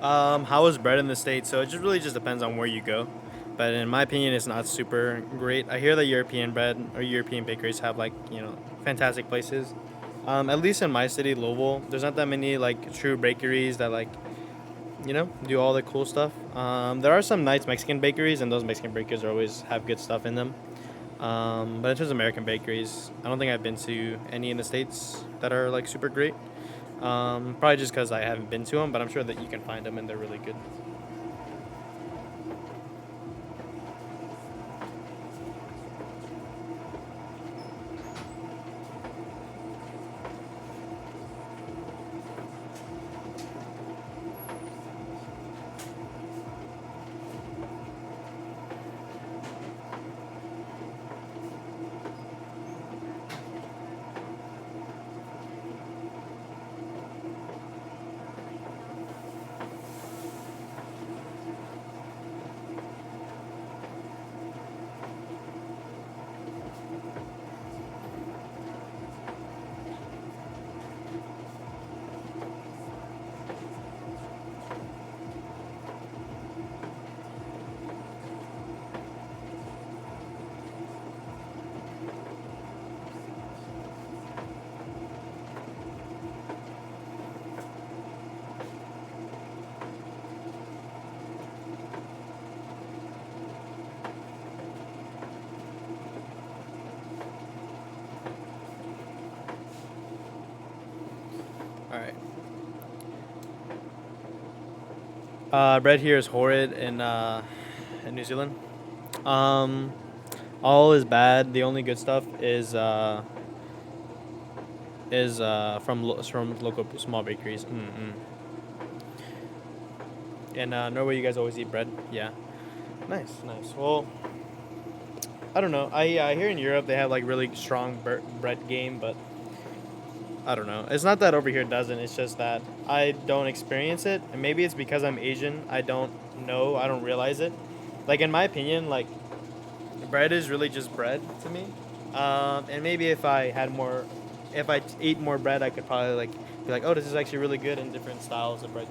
How is bread in the States? So it just really just depends on where you go. But in my opinion, it's not super great. I hear that European bread or European bakeries have like, fantastic places. At least in my city, Louisville, there's not that many like true bakeries that like, do all the cool stuff. There are some nice Mexican bakeries, and those Mexican bakeries are always have good stuff in them. But in terms of American bakeries, I don't think I've been to any in the States that are like super great. Probably just because I haven't been to them, but I'm sure that you can find them and they're really good. All right. Bread here is horrid in New Zealand. Um, all is bad. The only good stuff is from local small bakeries. In Norway, you guys always eat bread. Yeah, nice, nice. Well, I don't know. I hear in Europe they have like really strong bread game, but I don't know. It's not that over here doesn't. It's just that I don't experience it, and maybe it's because I'm Asian. I don't know. I don't realize it. Like in my opinion, like bread is really just bread to me. And maybe if I ate more bread, I could probably like be like, oh, this is actually really good in different styles of bread.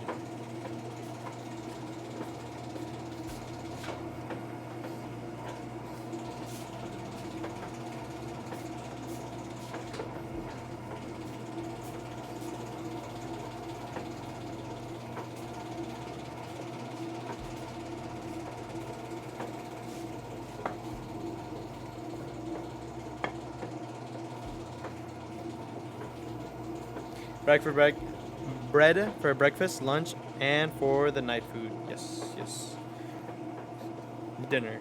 Bread for bread, bread for breakfast, lunch, and for the night food. Yes, yes. Dinner.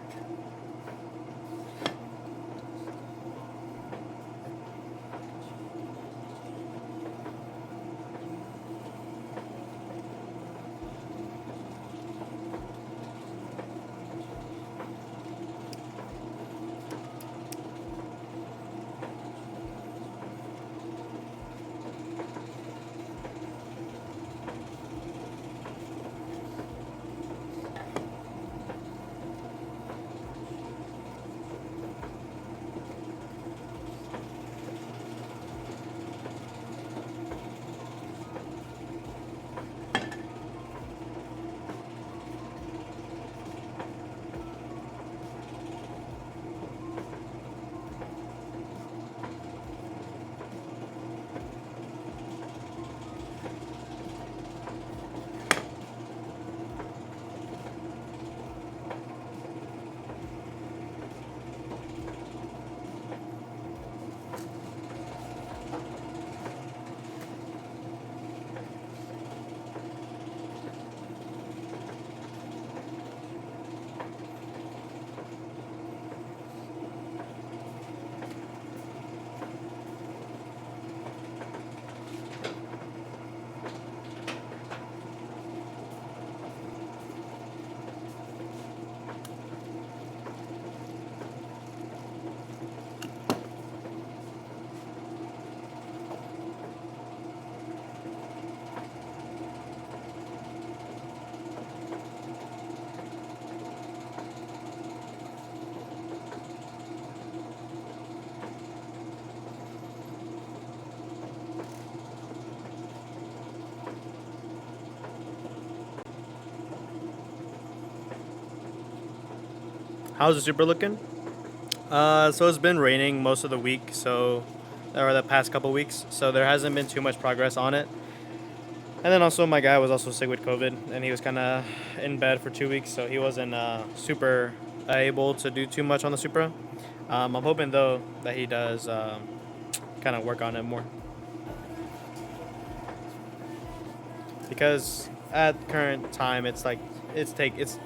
How's the Supra looking? So it's been raining most of the week, so or the past couple weeks, so there hasn't been too much progress on it. And then also my guy was also sick with COVID, and he was kind of in bed for 2 weeks, so he wasn't super able to do too much on the Supra. I'm hoping though that he does kind of work on it more, because at current time it's like it's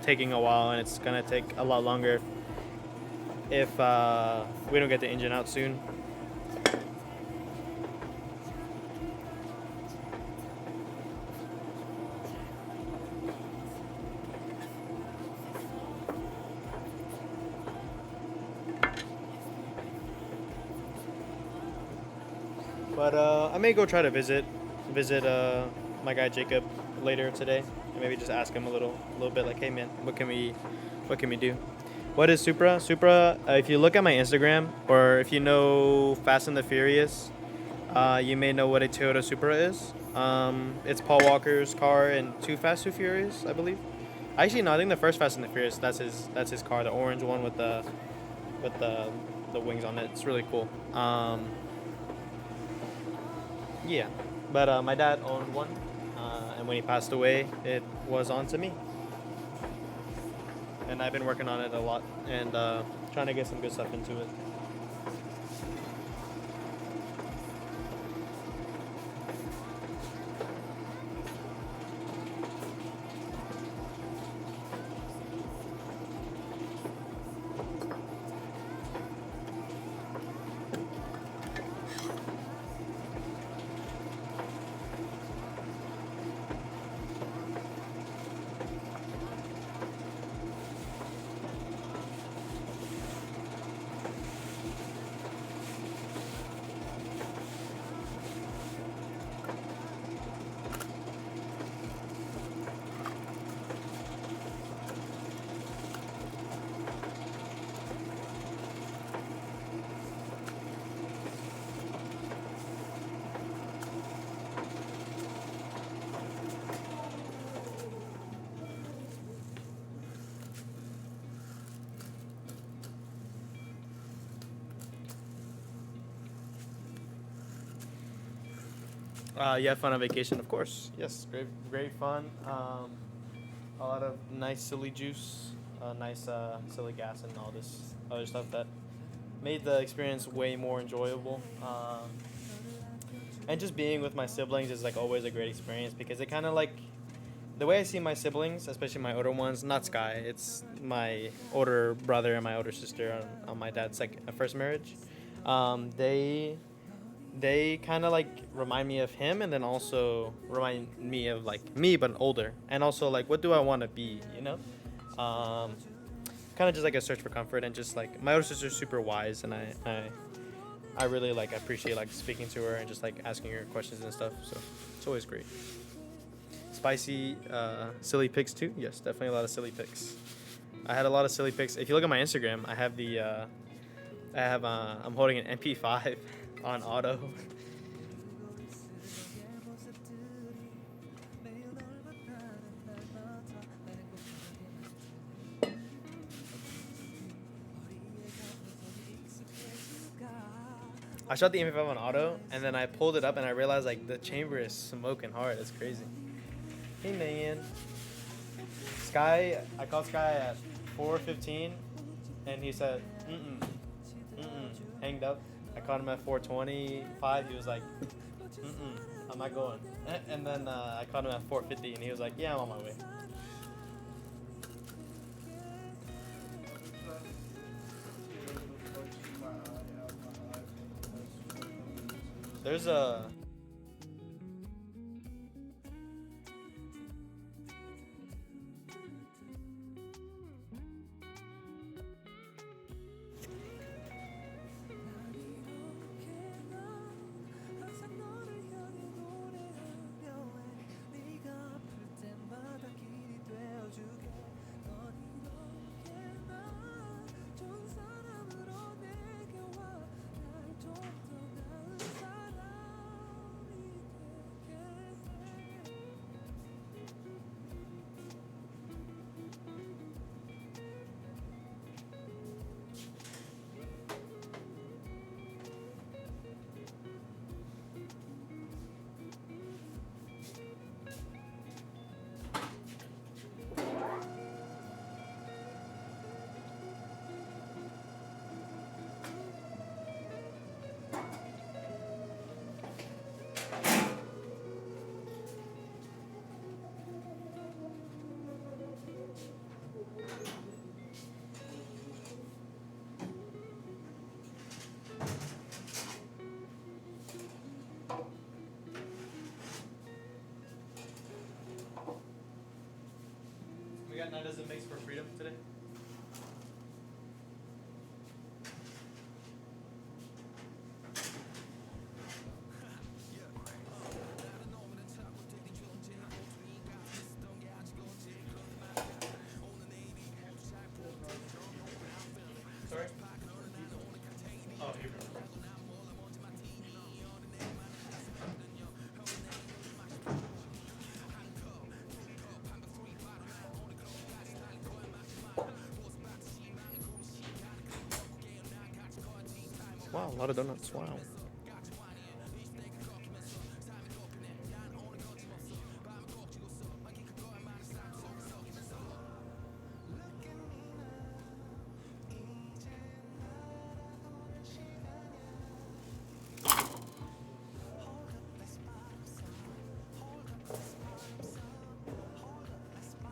taking a while, and it's gonna take a lot longer if we don't get the engine out soon. But I may go try to visit my guy Jacob later today, and maybe just ask him a little bit like, hey man, what can we do? What is Supra? Supra, if you look at my Instagram, or if you know Fast and the Furious, you may know what a Toyota Supra is. It's Paul Walker's car in Too Fast, Too Furious, I believe. Actually, no, I think the first Fast and the Furious, that's his car, the orange one with the wings on it. It's really cool. Yeah, but my dad owned one, and when he passed away, it was on to me, and I've been working on it a lot and trying to get some good stuff into it. You had fun on vacation, of course. Yes, great fun. A lot of nice silly juice, nice silly gas, and all this other stuff that made the experience way more enjoyable. And just being with my siblings is like always a great experience, because it kind of like the way I see my siblings, especially my older ones. Not Sky, it's my older brother and my older sister on my dad's first marriage. They kind of like remind me of him, and then also remind me of like me but older, and also like what do I want to be, um, kind of just like a search for comfort. And just like my older sister's super wise, and I really like appreciate like speaking to her and just like asking her questions and stuff, so it's always great. Spicy silly pics too. Yes, definitely a lot of silly pics. I had a lot of silly pics. If you look at my Instagram, I have I'm holding an MP5 on auto. I shot the MP5 on auto, and then I pulled it up, and I realized like the chamber is smoking hard. It's crazy. Hey man, Sky. I called Sky at 4:15, and he said, hanged up. I called him at 4:25. He was like, I'm not going. And then I called him at 4:50, and he was like, yeah, I'm on my way. There's a got 9 dozen makes for freedom today? Sorry? Oh, here we go. Wow, a lot of donuts. Wow.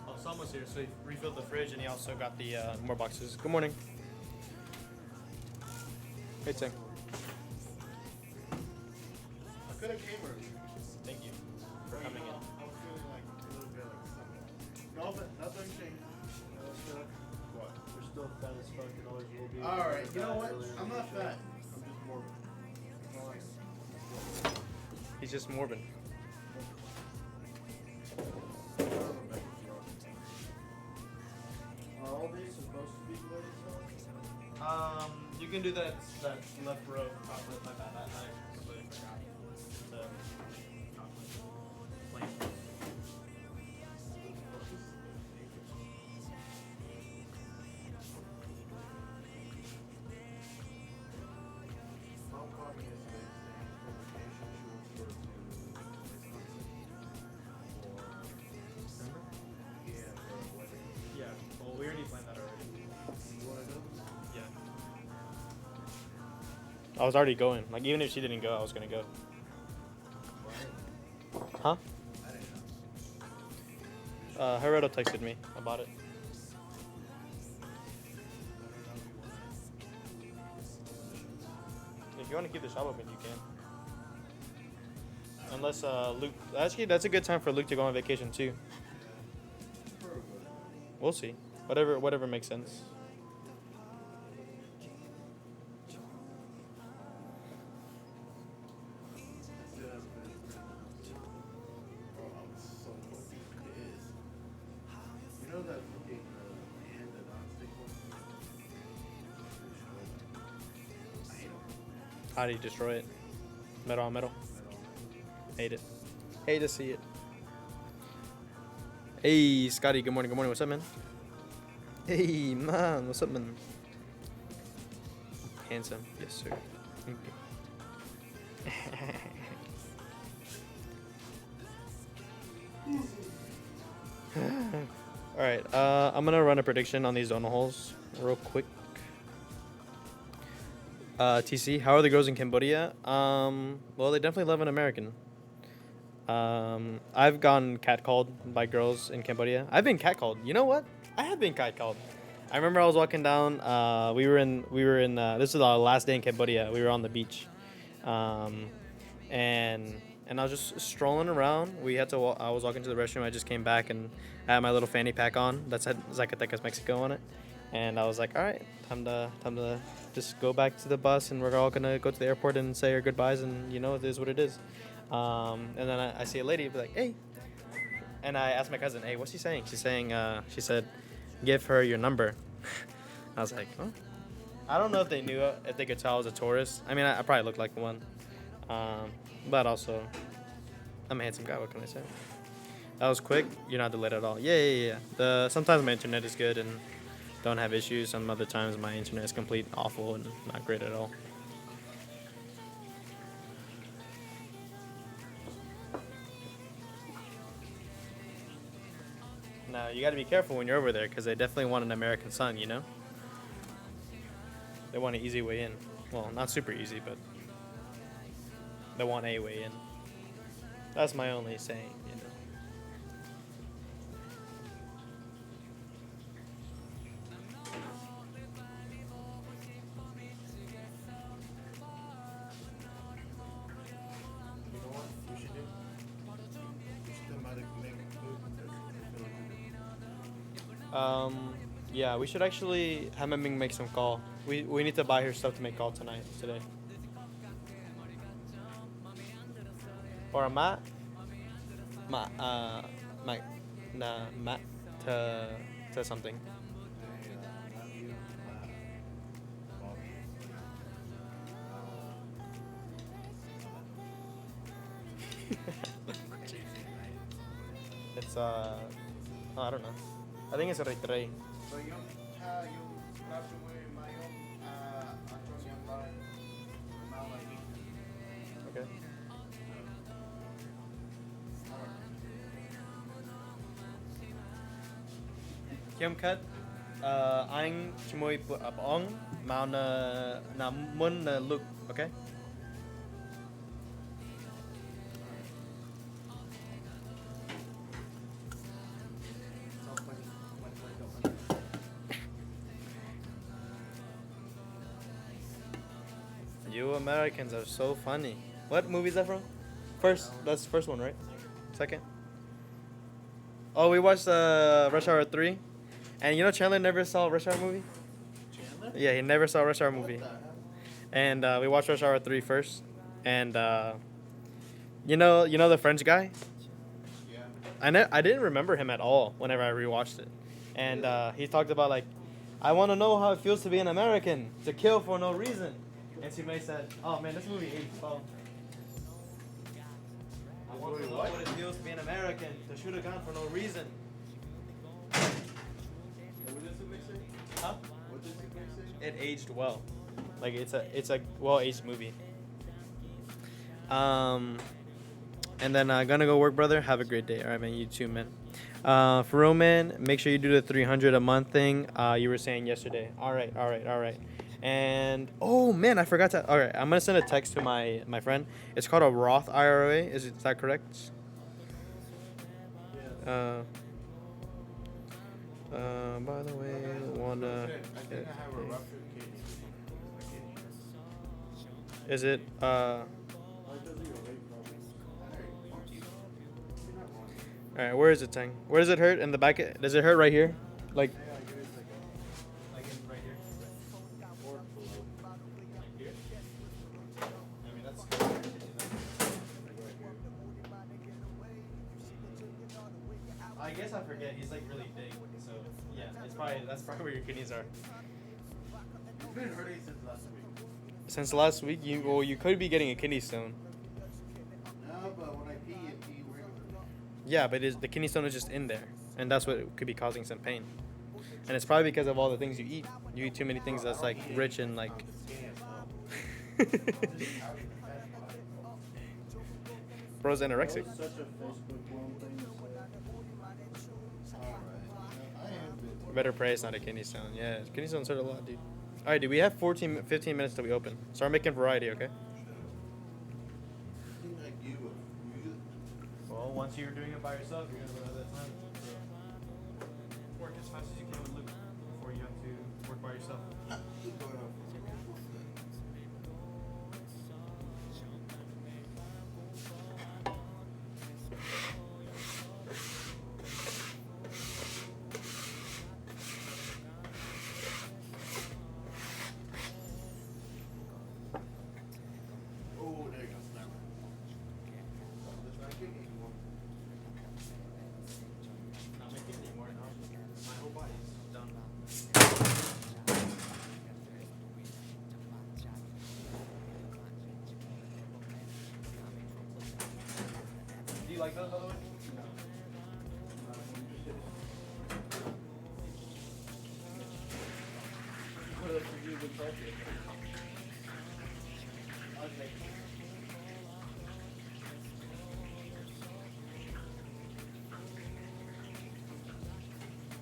Oh, Sam was here, so he refilled the fridge and he also got the more boxes. Good morning. Hey, Ting. I could have came early. Thank you for coming in. I was feeling like a little bit like something. No, but nothing changed. What? We're still fat as fuck and always will be. Alright, you know what? Earlier I'm in not the show. fat. I'm just morbid. Well, like, He's just morbid. Are all these supposed to be bloody sauce? You can do that left row chocolate. My bad. I completely forgot. The chocolate. Plain. Mom called me yesterday saying publication she wants to go to Wisconsin Remember? for a wedding. Yeah. Well, we already planned that already. You want to go? Yeah. I was already going. Like, even if she didn't go, I was gonna go. Huh? I didn't know. Gerardo texted me about it. If you want to keep the shop open, you can. Unless Luke, actually, that's a good time for Luke to go on vacation too. We'll see. Whatever makes sense. You know that fucking hand, the non-stick one? I hate them. How do you destroy it? Metal on metal. Metal. Hate it. Hate to see it. Hey, Scotty. Good morning. Good morning. What's up, man? Hey, man. What's up, man? Handsome. Yes, sir. Thank you. All right. I'm gonna run a prediction on these donut holes real quick. TC, how are the girls in Cambodia? Well, they definitely love an American. I've gotten catcalled by girls in Cambodia. I've been catcalled. You know what? I have been catcalled. I remember I was walking down. We were in. This is our last day in Cambodia. We were on the beach, and I was just strolling around. We had to. I was walking to the restroom. I just came back and I had my little fanny pack on that said Zacatecas, Mexico on it. And I was like, all right, time to just go back to the bus, and we're all gonna go to the airport and say our goodbyes, and it is what it is. And then I see a lady be like, hey, and I asked my cousin, hey, what's she saying? She's saying, she said, give her your number. I was like, huh? I don't know if they knew, if they could tell I was a tourist. I mean, I probably looked like one, but also, I'm a handsome guy. What can I say? That was quick. You're not delayed at all. Yeah. Sometimes my internet is good and don't have issues. Some other times my internet is complete awful and not great at all. Now you got to be careful when you're over there because they definitely want an American son. They want an easy way in. Well, not super easy, but they want a way in. That's my only saying. You know what we should do? We should make food. Yeah, we should actually have Ming make some call. We need to buy her stuff to make call today. Or a Matt, Matt, nah, Matt to something. Not you, Bobby. It's oh, I don't know. I think it's Rey. So yung klase mo yung mayong atong yung bar malaki. Okay. Kim cut anh chimoy apong mau na mun na look, okay? You Americans are so funny. What movie is that from? First, that's the first one, right? Second? Oh, we watched Rush Hour 3. And you know Chandler never saw Rush Hour movie? Chandler? Yeah, he never saw Rush Hour What movie. the hell? And we watched Rush Hour 3 first. And you know the French guy? Yeah. I didn't remember him at all whenever I rewatched it. And he talked about like, I want to know how it feels to be an American, to kill for no reason. And Simei said, oh man, this movie aged well. I want to know what it feels to be an American, to shoot a gun for no reason. What did Simei say? Huh? What did Simei say? It aged well. Like it's a well-aged movie. And then gonna go work, brother. Have a great day. All right, man. You too, man. For Roman, make sure you do the 300 a month thing. You were saying yesterday. All right. And oh man, I forgot to. All right, I'm gonna send a text to my friend. It's called a Roth IRA. Is that correct? Yes. By the way, wanna. I think I have a ruptured kidney. Is it Oh, it doesn't go away, probably. Alright, fuck you. You're not wrong. All right, where is it, Tang? Where does it hurt? In the back? Does it hurt right here? Like. Yeah, give it a second. Like right here. Or below. Here. I mean that's. Like right here. I guess I forget. He's like really big, so yeah, that's probably where your kidneys are. You've been hurting since last week. Since last week, you could be getting a kidney stone. No, but when I pee regularly. Yeah, but the kidney stone is just in there, and that's what could be causing some pain. And it's probably because of all the things you eat. You eat too many things that's like rich in like. Bro's anorexic. Such a Facebook blown thing. Better pray it's not a kidney stone. Yeah, kidney stones hurt a lot, dude. All right, dude. We have 15 minutes till we open. Start making variety, okay? Well, once you're doing it by yourself, you're gonna run out of time. So work as fast as you can with Luke before you have to work by yourself. Oh, there you go. Snap. That's not kicking anymore. Not making it anymore. No. My whole body's done now. Do you like those, by the way? What else are you even talking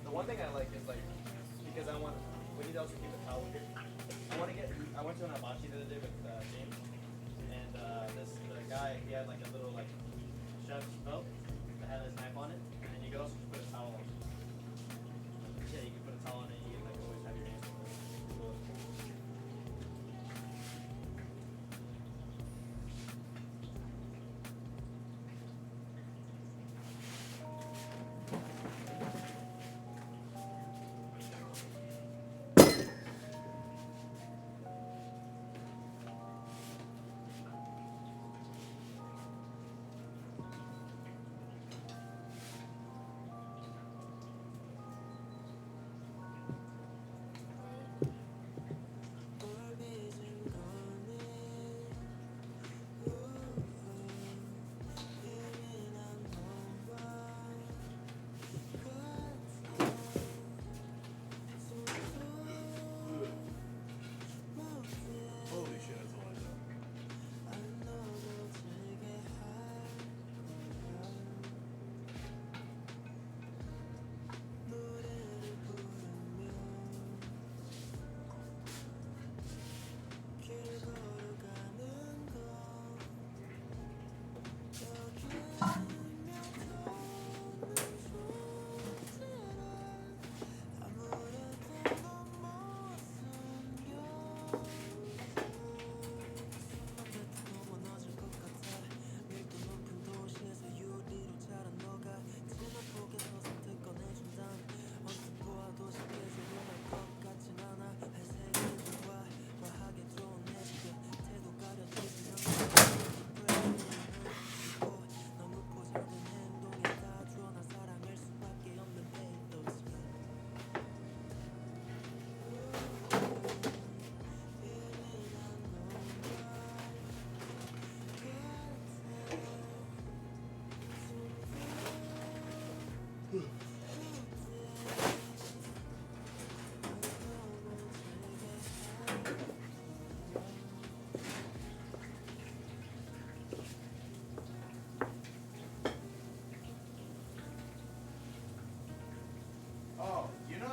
The one thing I like is like because we need to also keep a towel here. I went to an hibachi the other day with James, and the guy he had like a little like chef's belt that had his knife on it, and then you could also just put a towel on it. Yeah, you can put a towel on it. You can like always have your hands on it.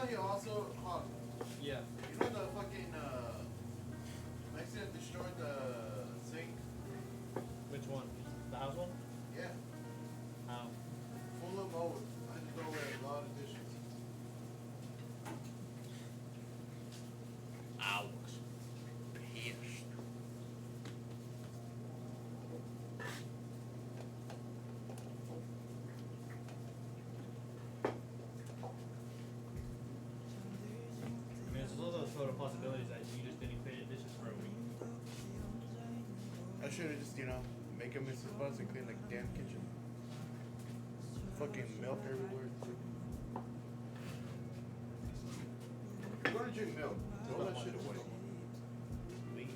he also, Yeah. you know the fucking Mexican destroyed the sink? Which one? The house one? Yeah, How? full of mold. I had to throw away a lot of dishes. I was pissed. I mean, there's also total possibilities that you just didn't clean your dishes for a week. I should have just, make a Mrs. Buzz and clean like the damn kitchen. Fucking milk everywhere. If you're gonna drink milk, throw that shit away. Please.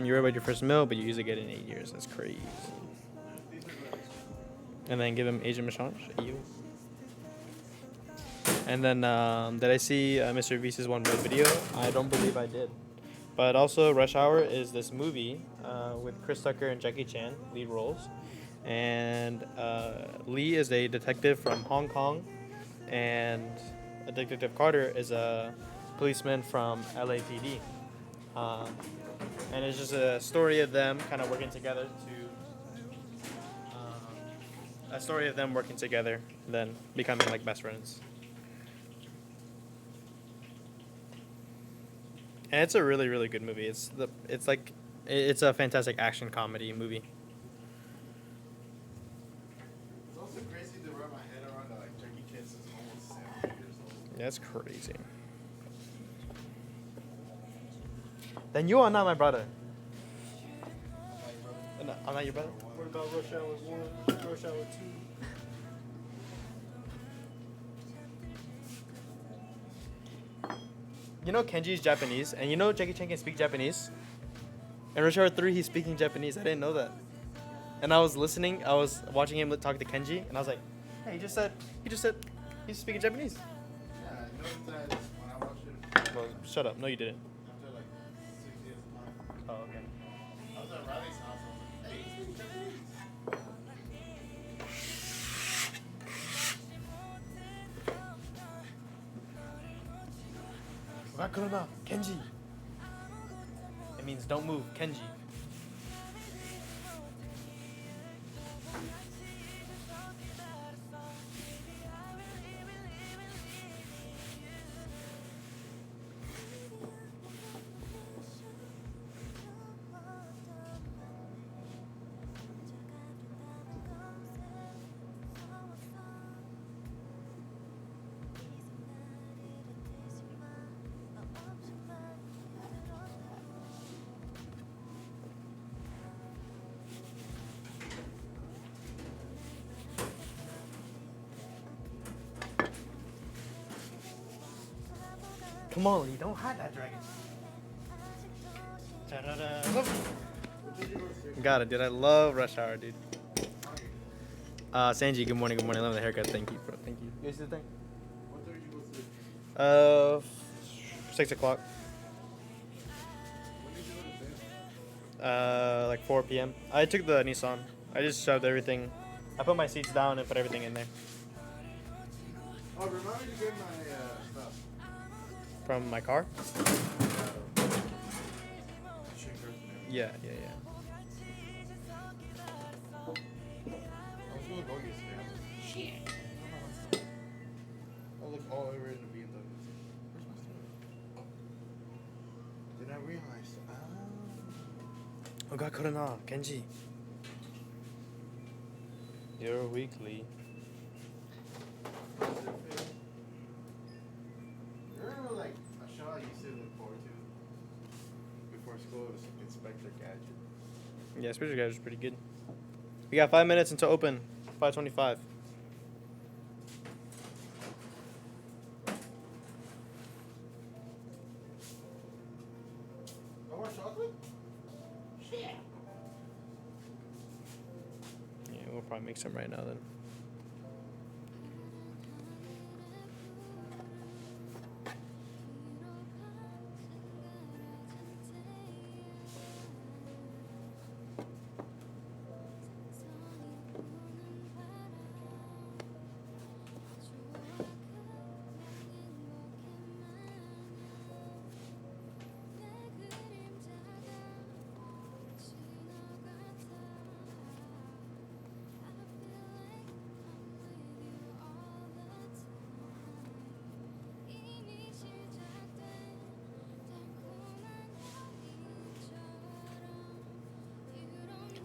You read about your first meal, but you usually get it in 8 years. That's crazy. And then give him Asian massage. You. And then did I see Mr. Beast's one real video? I don't believe I did. But also, Rush Hour is this movie with Chris Tucker and Jackie Chan lead roles, and Lee is a detective from Hong Kong, and Detective Carter is a policeman from LAPD. And it's just a story of them kind of working together then becoming like best friends. And it's a really, really good movie. It's a fantastic action comedy movie. It's also crazy to wrap my head around that like Jackie Chan is almost 70 years old. That's crazy. Then you are not my brother. No, I'm not your brother. What about Rush Hour 1, Rush Hour 2? You know Kenji's Japanese, and you know Jackie Chan can speak Japanese. In Rush Hour 3, he's speaking Japanese. I didn't know that. And I was listening. I was watching him talk to Kenji, and I was like, "Hey, he just said he's speaking Japanese." Yeah, I noticed that when I watched it Well, shut up. No, you didn't. after like 6 years of time. Oh, okay. I was at Riley's house. I was like, hey, you speak Japanese? Wakuruna, Kenji. means don't move, Kenji. Come on, Lee, don't hide that dragon. Ta-da-da. Got it, dude. I love Rush Hour, dude. Sanji, good morning, good morning. I love the haircut. Thank you, bro. Thank you. You guys do the thing? What time did you go sleep? 6 o'clock. When did you go to bed? Like 4 p.m. I took the Nissan. I just shoved everything. I put my seats down and put everything in there. Oh, remind me to get my stuff. From my car? Shakers and everything. Yeah. I was gonna go yesterday. I was like, shit. I look all over in the BMW. Where's my stuff? Then I realized, Oh god, Korona, Kenji. You're weekly. remember like a show I used to look forward to before school was Inspector Gadget. Yeah, Spiritual Guys is pretty good. We got 5 minutes until open. 5:25. No more chocolate? Yeah, we'll probably make some right now then.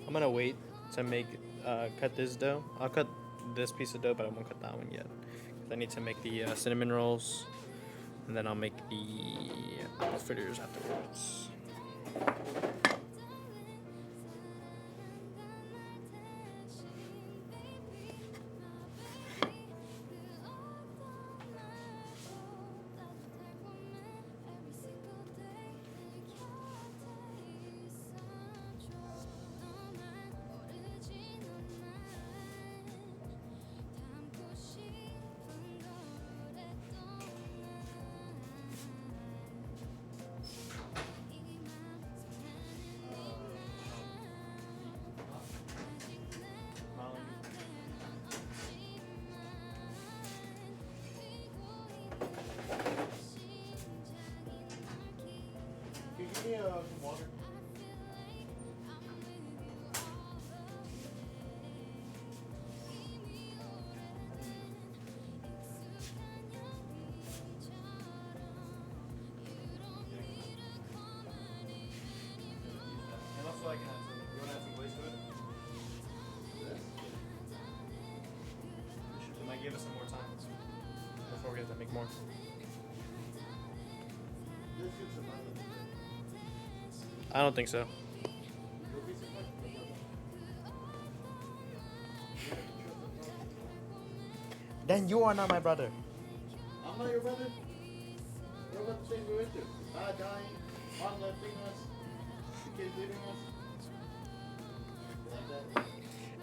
I'm gonna wait to make cut this dough. I'll cut this piece of dough, but I won't cut that one yet. 'Cause I need to make the cinnamon rolls, and then I'll make the fritters afterwards. Can you give me some water? And also, I can add some. You want to add some glaze to it? It might give us some more time before we have to make more. Let's get some onions. I don't think so. You'll be surprised. Then you are not my brother. I'm not your brother. What about the things we went through? Dying, mom leaving us, the kids leaving us. Like that.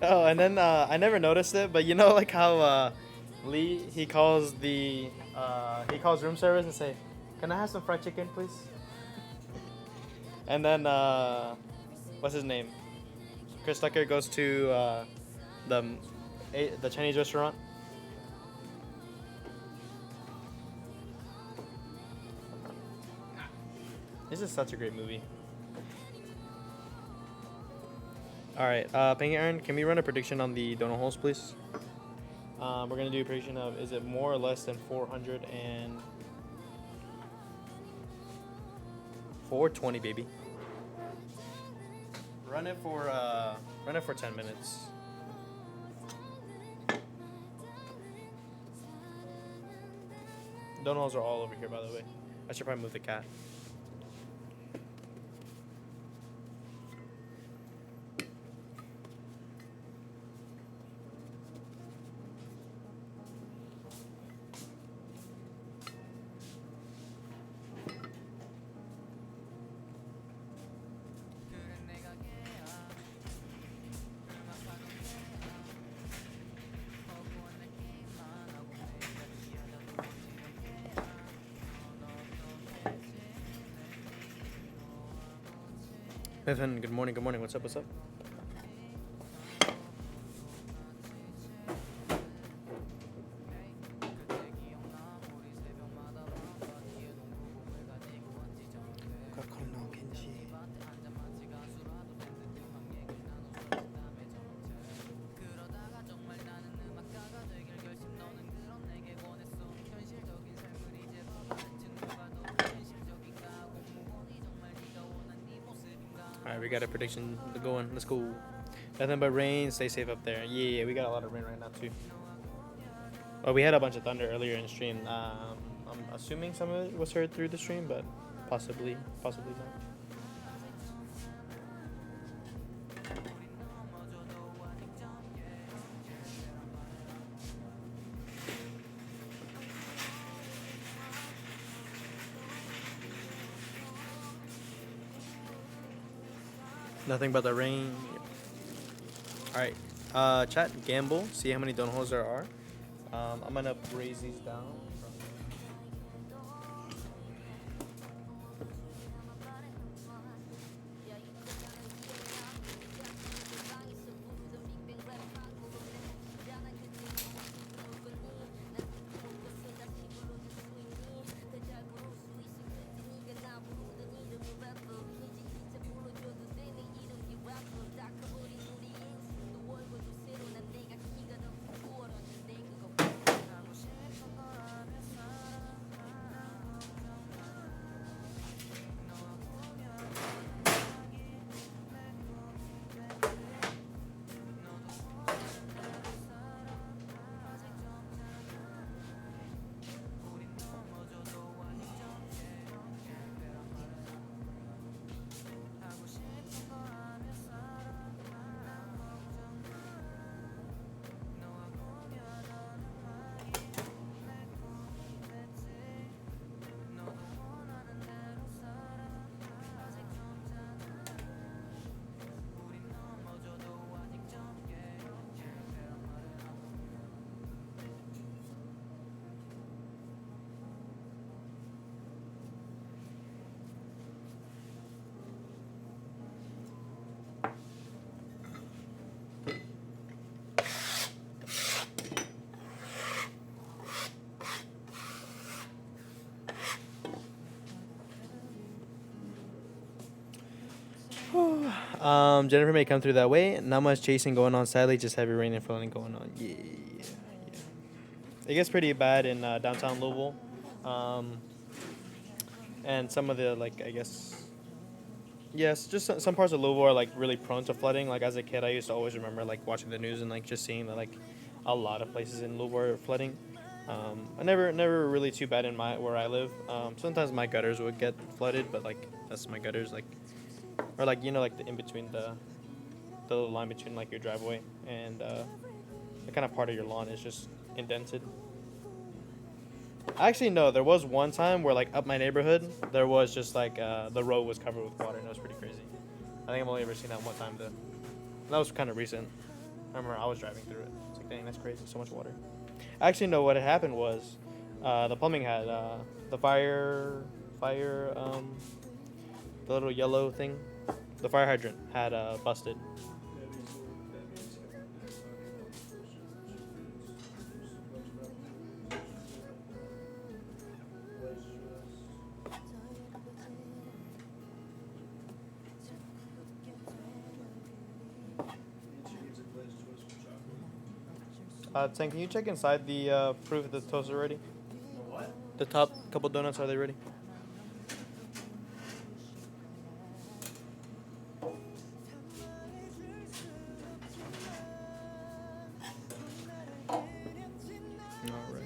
Oh, and then I never noticed it, but you know, like how Lee he calls room service and say, "Can I have some fried chicken, please?" And then what's his name? Chris Tucker goes to the Chinese restaurant. This is such a great movie. All right, Pinky Iron, can we run a prediction on the donut holes, please? We're gonna do a prediction of, is it more or less than 400 and 420, baby. Run it for 10 minutes. Donut holes are all over here, by the way. I should probably move the cat. Evan, good morning, good morning. What's up, what's up? Alright, we got a prediction going. Let's go. Nothing but rain. Stay safe up there. Yeah, we got a lot of rain right now too. Well, we had a bunch of thunder earlier in the stream. I'm assuming some of it was heard through the stream, but possibly not. Nothing but the rain. Alright. Chat, gamble. See how many donut holes there are. I'm gonna raise these down. Jennifer may come through that way. Not much chasing going on, sadly. Just heavy rain and flooding going on. Yeah. It gets pretty bad in downtown Louisville. And some of the, like, I guess... Yes, just some parts of Louisville are, like, really prone to flooding. Like, as a kid, I used to always remember, like, watching the news and, like, just seeing that, like, a lot of places in Louisville are flooding. I never really too bad in where I live. Sometimes my gutters would get flooded, but, like, that's my gutters, like... Or, like, you know, like, the in-between, the line between, like, your driveway and the kind of part of your lawn is just indented. Actually, no, there was one time where, like, up my neighborhood, there was just, like, the road was covered with water, and it was pretty crazy. I think I've only ever seen that one time, though. That was kind of recent. I remember I was driving through it. It's like, dang, that's crazy, so much water. Actually, no, what had happened was the plumbing had the fire, the little yellow thing, the fire hydrant had busted. Ten, can you check inside the proof of the toast already? The what? The top couple donuts, are they ready? All right.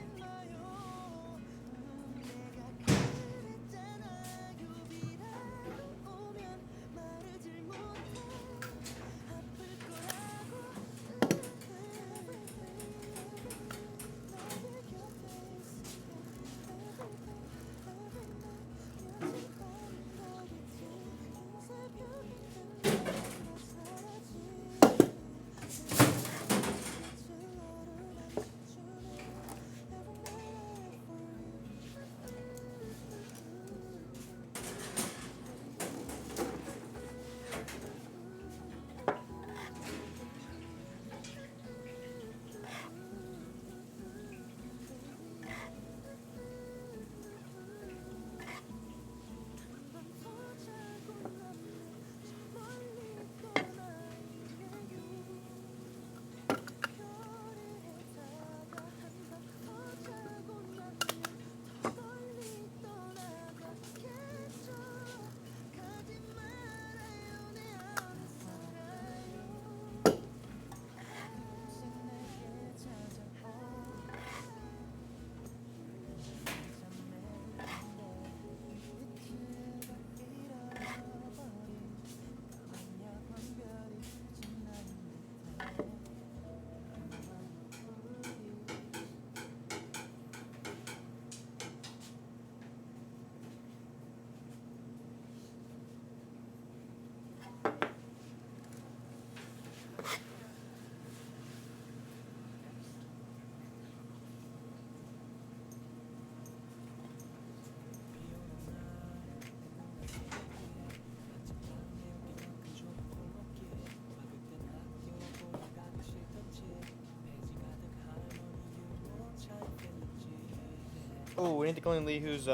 Oh, we need to clean Lihu's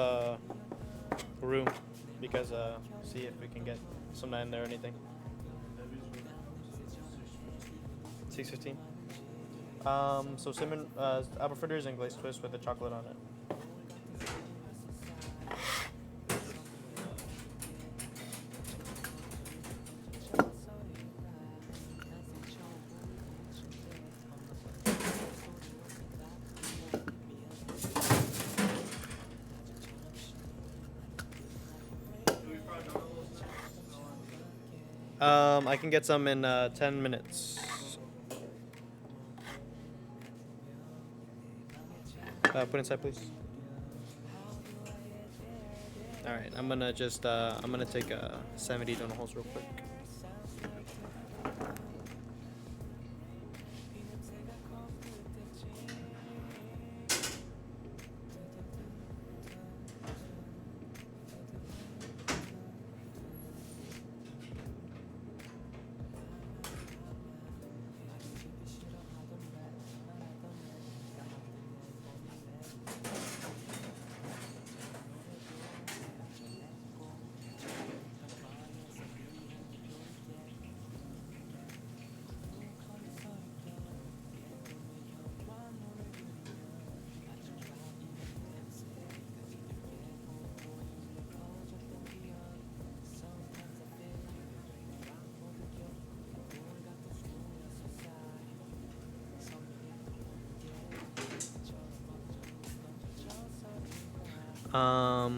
room because see if we can get some in there or anything. 6:15. So cinnamon apple fritters and glazed twist with the chocolate on it. I can get some in 10 minutes. Put inside, please. All right, I'm gonna just I'm gonna take 70 donut holes real quick.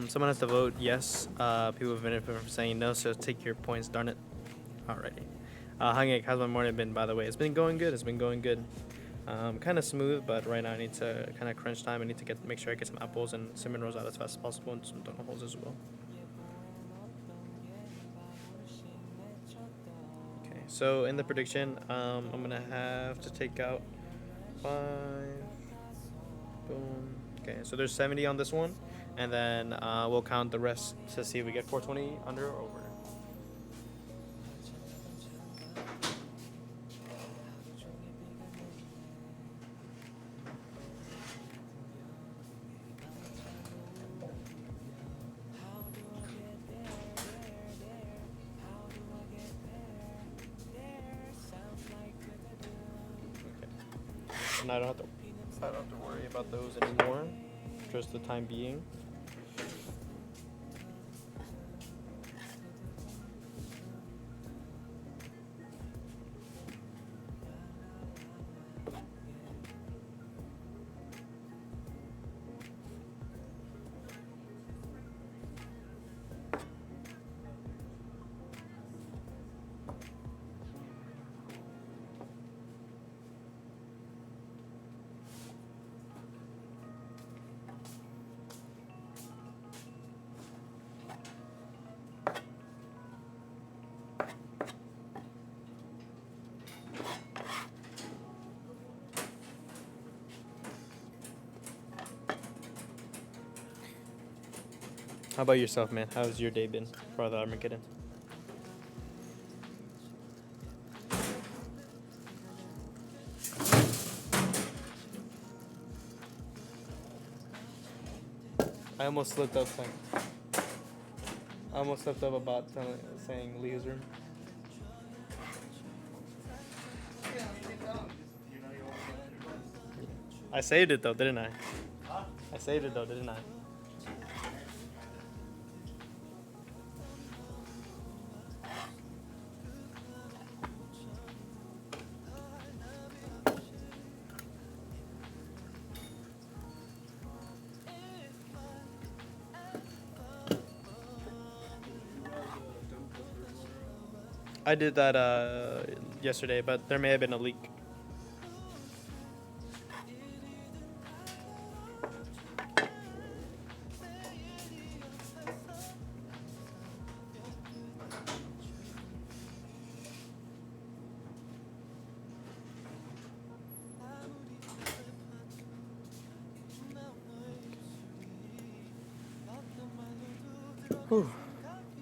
Someone has to vote yes. People have been saying no, so take your points, darn it. Alrighty. Hangek, how's my morning been, by the way? It's been going good. It's been going good. Kind of smooth, but right now I need to kind of crunch time. I need to make sure I get some apples and cinnamon rolls out as fast as possible and some donut holes as well. Okay, so in the prediction, I'm gonna have to take out 5. Boom. Okay, so there's 70 on this one, and then we'll count the rest to see if we get 420 under or over. and I don't have to worry about those anymore, just the time being. How about yourself, man? How's your day been for the Armageddon? I almost slipped up saying. I almost slipped up about saying Leah's room. Yeah, I mean, you tell 'em, just, you know, you want to go to the place. I saved it though, didn't I? Huh? I saved it though, didn't I? I did that yesterday, but there may have been a leak. Whew.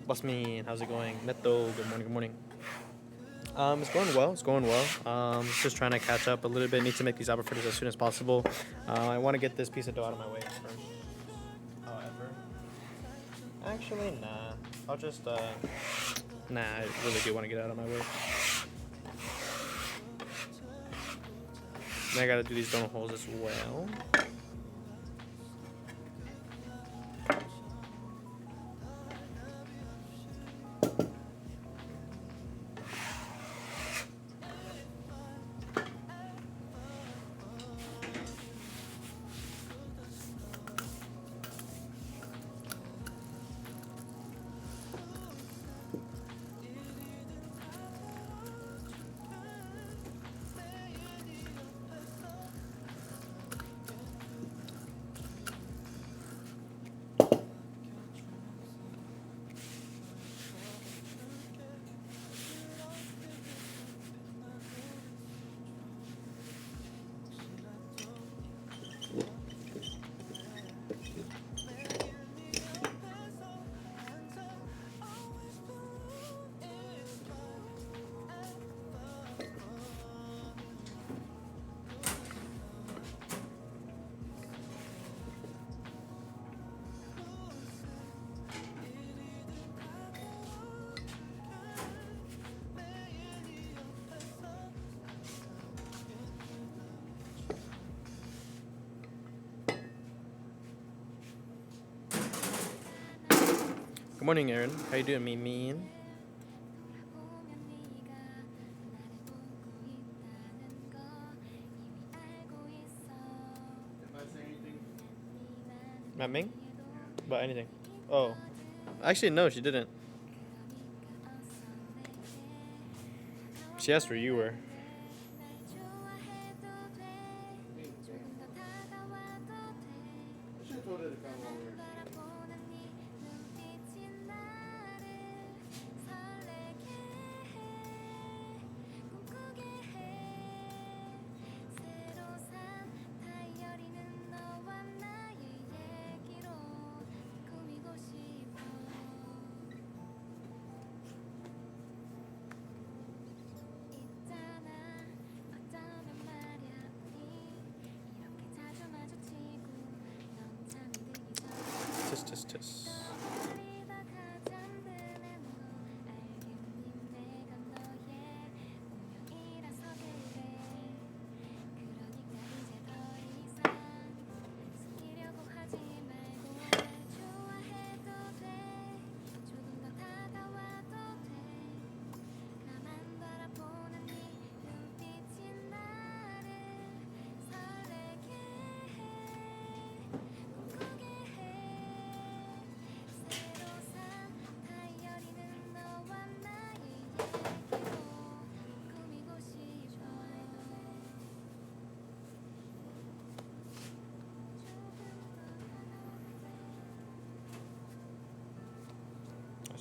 Basmin, how's it going? Neto, good morning, good morning. It's going well. It's going well. Just trying to catch up a little bit. Need to make these apple fritters as soon as possible. I want to get this piece of dough out of my way first. However, actually, nah. I'll just nah. I really do want to get out of my way. Then I gotta do these donut holes as well. Good morning, Aaron. How you doing, mean? If I say anything, Not Ming? About anything? Oh, actually, no, she didn't. She asked where you were. I should have told her to come over.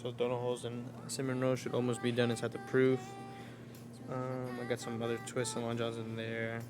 So donut holes and cinnamon roll should almost be done inside the proof. I got some other twists and long johns in there.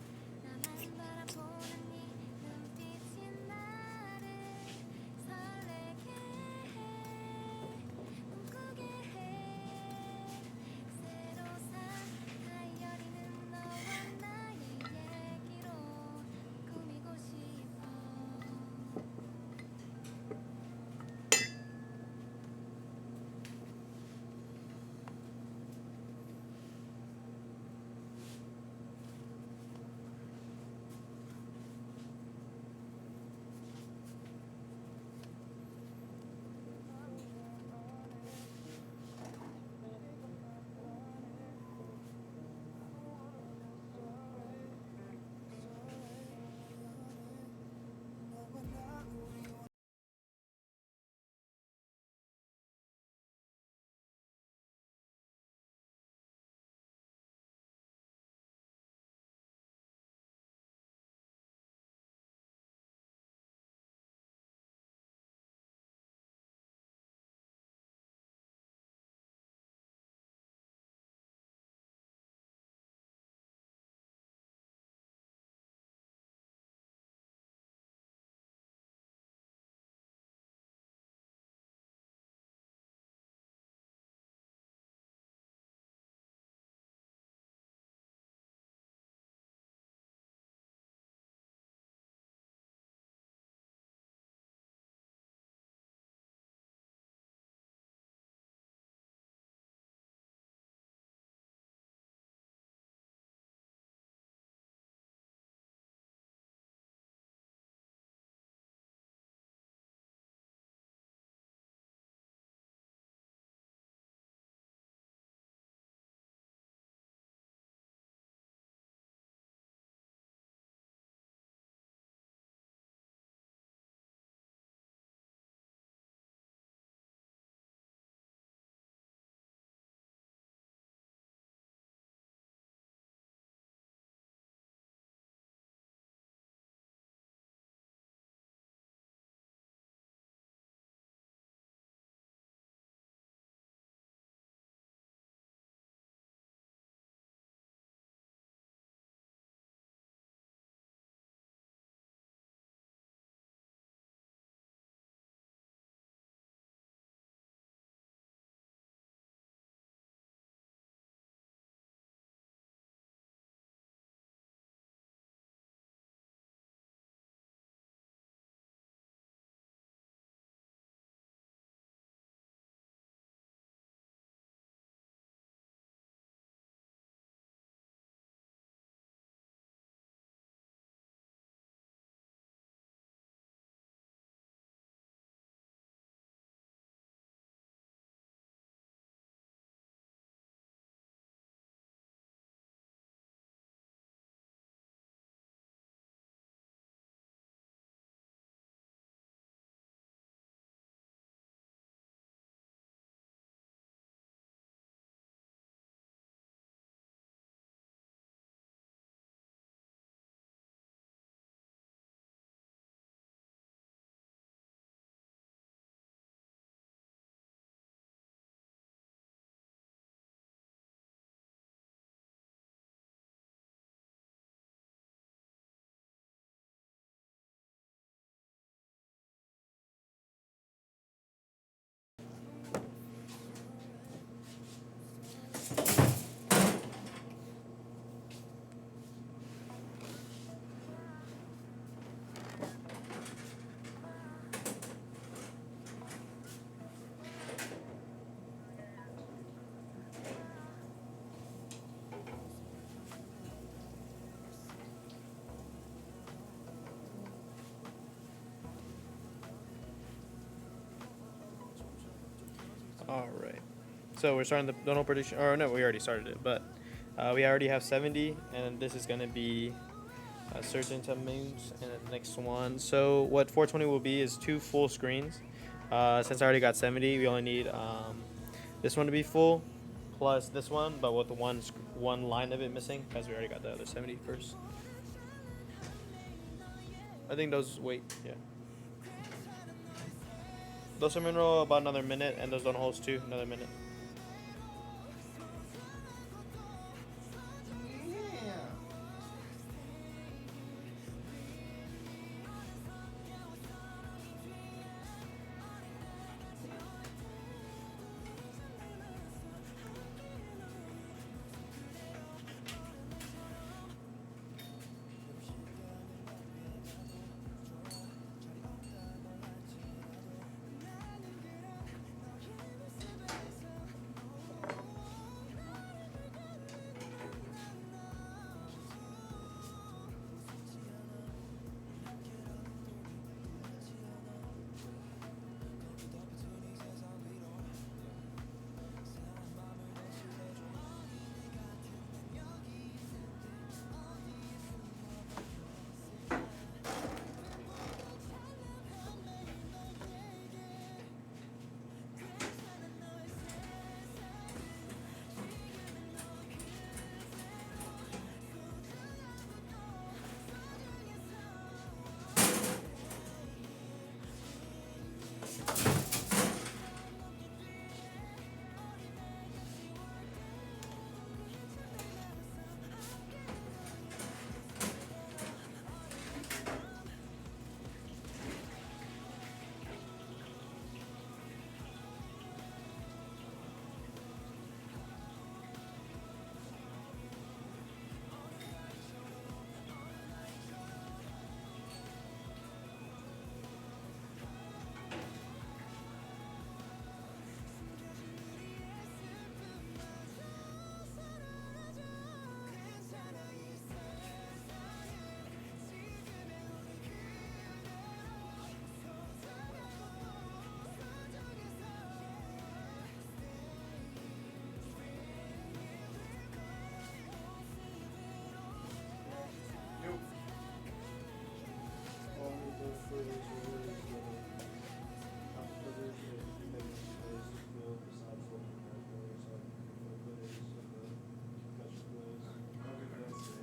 All right. So we're starting the donut prediction. Or no, we already started it, but we already have 70, and this is gonna be a certain moons and the next one. So what 420 will be is 2 full screens. Since I already got 70, we only need this one to be full, plus this one, but with one line of it missing, because we already got the other 70 first. I think those wait, yeah. Dos Mineral about another minute, and those donut holes too, another minute. Yeah.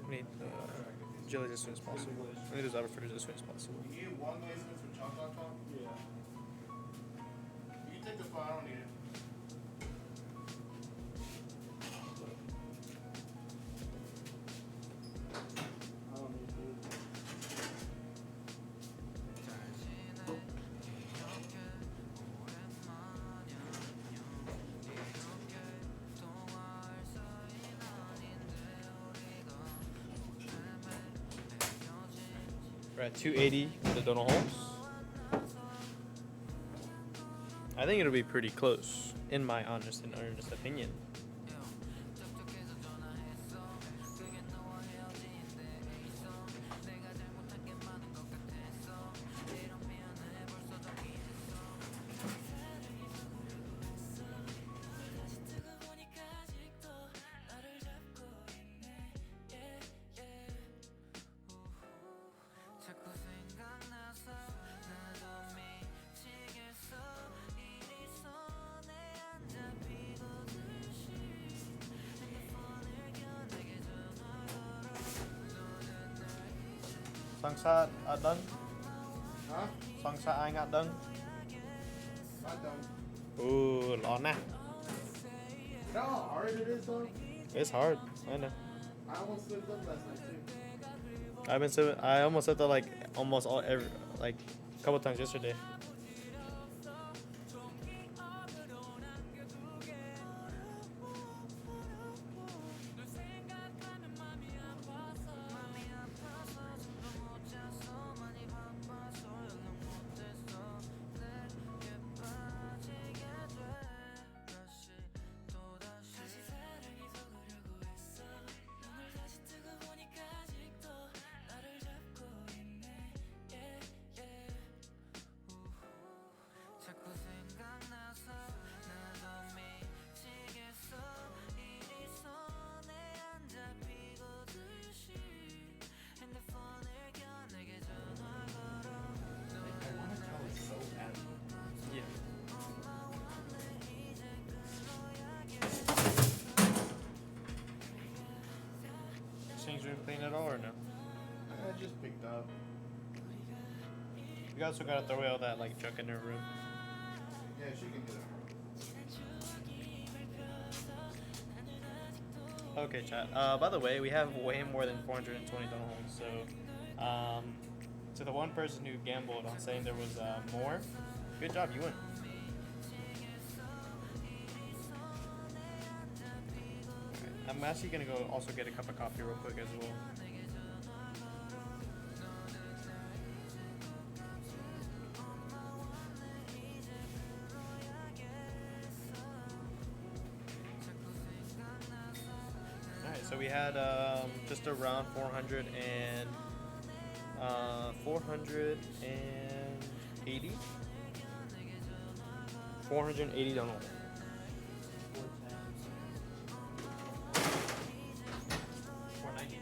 We need jellies as soon as possible. We need those apple fritters as soon as possible. You need one glaze for chocolate top? Yeah. You can take the file, I don't need it. I don't need food. We're at 280 with the donut holes. I think it'll be pretty close, in my honest and earnest opinion. Sangsa done? Huh? Sangsa I got done? Not done. Ooh, long nah. You know how hard it is though? It's hard. I know. I almost slipped up last night too. I almost said that like almost all every like a couple times yesterday. Yeah. Things room clean at all or no? I just picked up. You guys still gotta throw away all that like junk in their room. Yeah, she can do that. Okay, chat. By the way, we have way more than 420 tunnel holes. So, to the one person who gambled on saying there was more, good job, you win. Alright, I'm actually gonna go also get a cup of coffee real quick as well. Alright, so we had just around 480 down. 490.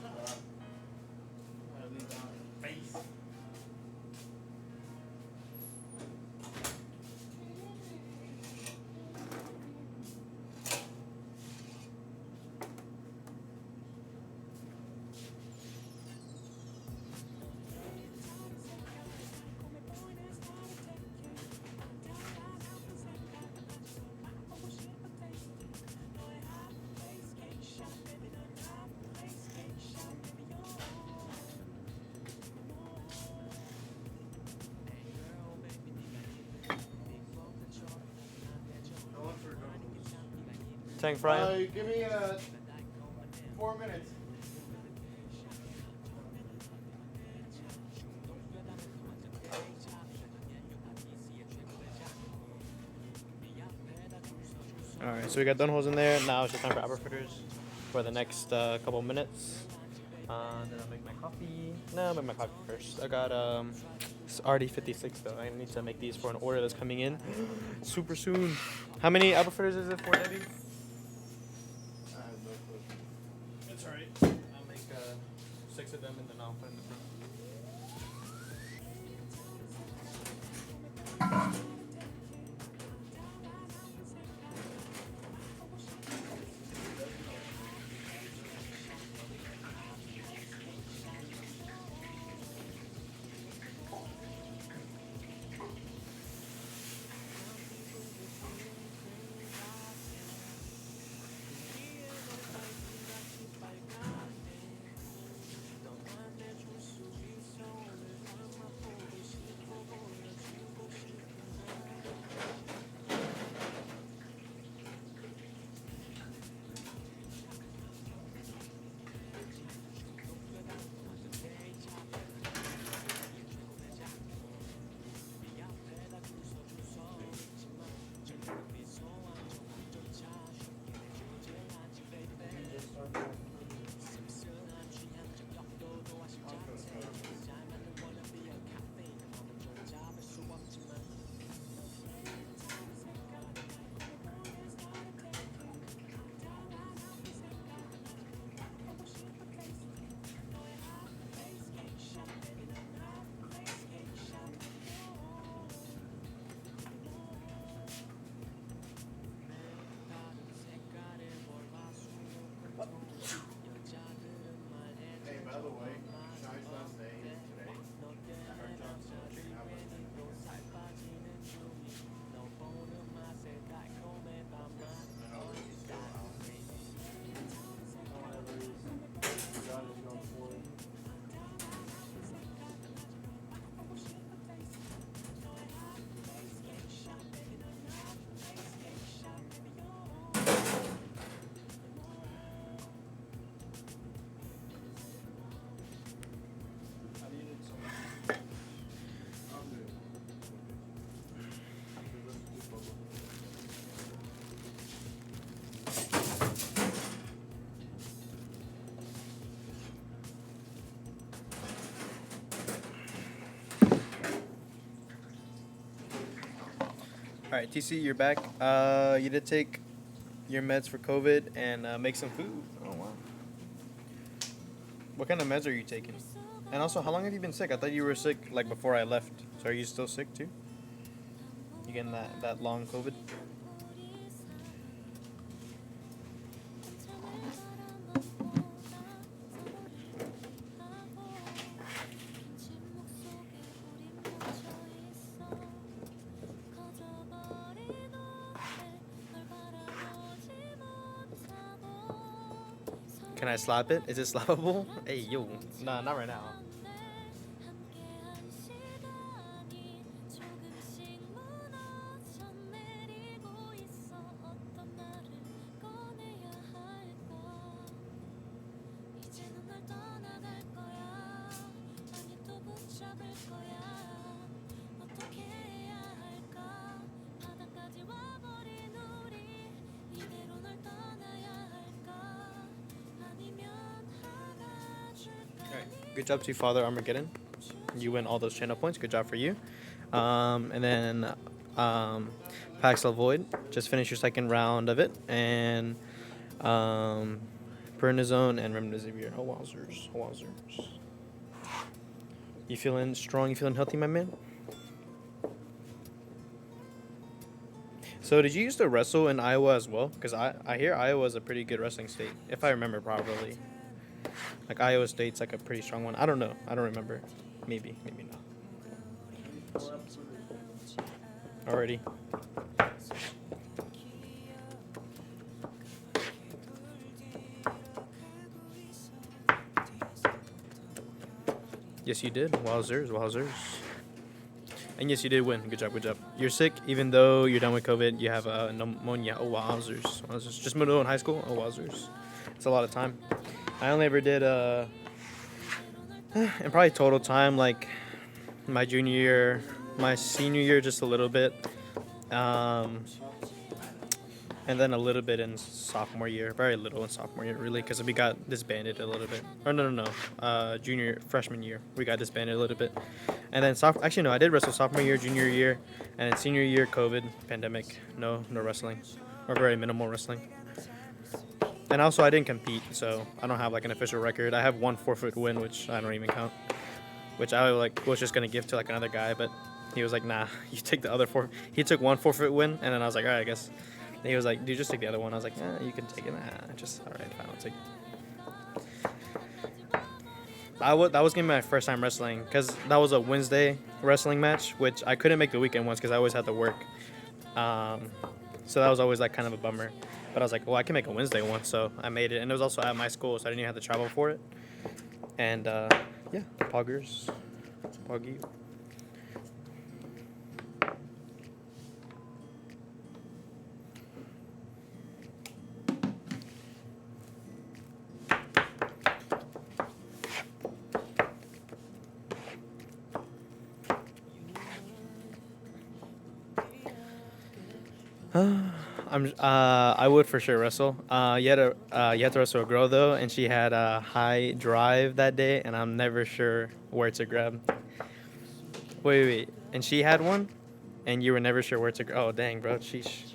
Shut up. Gotta leave that face. No one for doubles. Tank frying. Give me 4 minutes. Alright, so we got done holes in there. Now it's just time for apple fritters for the next couple minutes. Then I'll make my coffee. No, I'll make my coffee first. I got it's already 56 though. I need to make these for an order that's coming in super soon. How many apple fritters is it for, Debbie? I have no clue. That's alright. I'll make 6 of them and then I'll put in the front. Hey, by the way, Shy's last day is today. At her job, so she can have I know he's still out. Whatever it is. God is going for it. I needed some. I'm good. Alright, TC, you're back. You did take your meds for COVID and make some food. Oh, wow. What kind of meds are you taking? And also, how long have you been sick? I thought you were sick like before I left. So are you still sick too? You getting that long COVID? Can I slap it? Is it slappable? Hey, yo. Nah, not right now. Alright. Good job to Father Armageddon. You win all those channel points. Good job for you. And then Paxel Void. Just finished your second round of it. And Bernazone and Remdesivir. Oh, wowzers. Oh, wowzers. You feeling strong? You feeling healthy, my man? So did you used to wrestle in Iowa as well? Because I hear Iowa is a pretty good wrestling state, if I remember properly. Like Iowa State's like a pretty strong one. I don't know. I don't remember. Maybe not. Already. Yes, you did. Wowzers, wowzers. And yes, you did win. Good job, good job. You're sick, even though you're done with COVID. You have pneumonia. Oh, wowzers. Wowzers. Just middle in high school. Oh, wowzers. It's a lot of time. I only ever did, and probably total time, like my junior year, my senior year, just a little bit. And then a little bit in sophomore year. Very little in sophomore year, really, because we got disbanded a little bit. Or no. Freshman year, we got disbanded a little bit. And then actually no, I did wrestle sophomore year, junior year, and then senior year, COVID, pandemic, no wrestling, or very minimal wrestling. And also I didn't compete, so I don't have like an official record. I have one forfeit win, which I don't even count, which I was just gonna give to like another guy, but he was like, nah, you take the other four. He took one forfeit win, and then I was like, all right, I guess. And he was like, dude, just take the other one. I was like, yeah, you can take it. Nah, just all right, fine, I'll take it. That was gonna be my first time wrestling, because that was a Wednesday wrestling match, which I couldn't make the weekend ones because I always had to work. So that was always like kind of a bummer. But I was like, well, I can make a Wednesday one, so I made it. And it was also at my school, so I didn't even have to travel for it. And yeah, poggers. Poggy. I would for sure wrestle. You had to wrestle a girl though, and she had a high drive that day, and I'm never sure where to grab. Wait, and she had one, and you were never sure where to. Oh dang, bro, she's.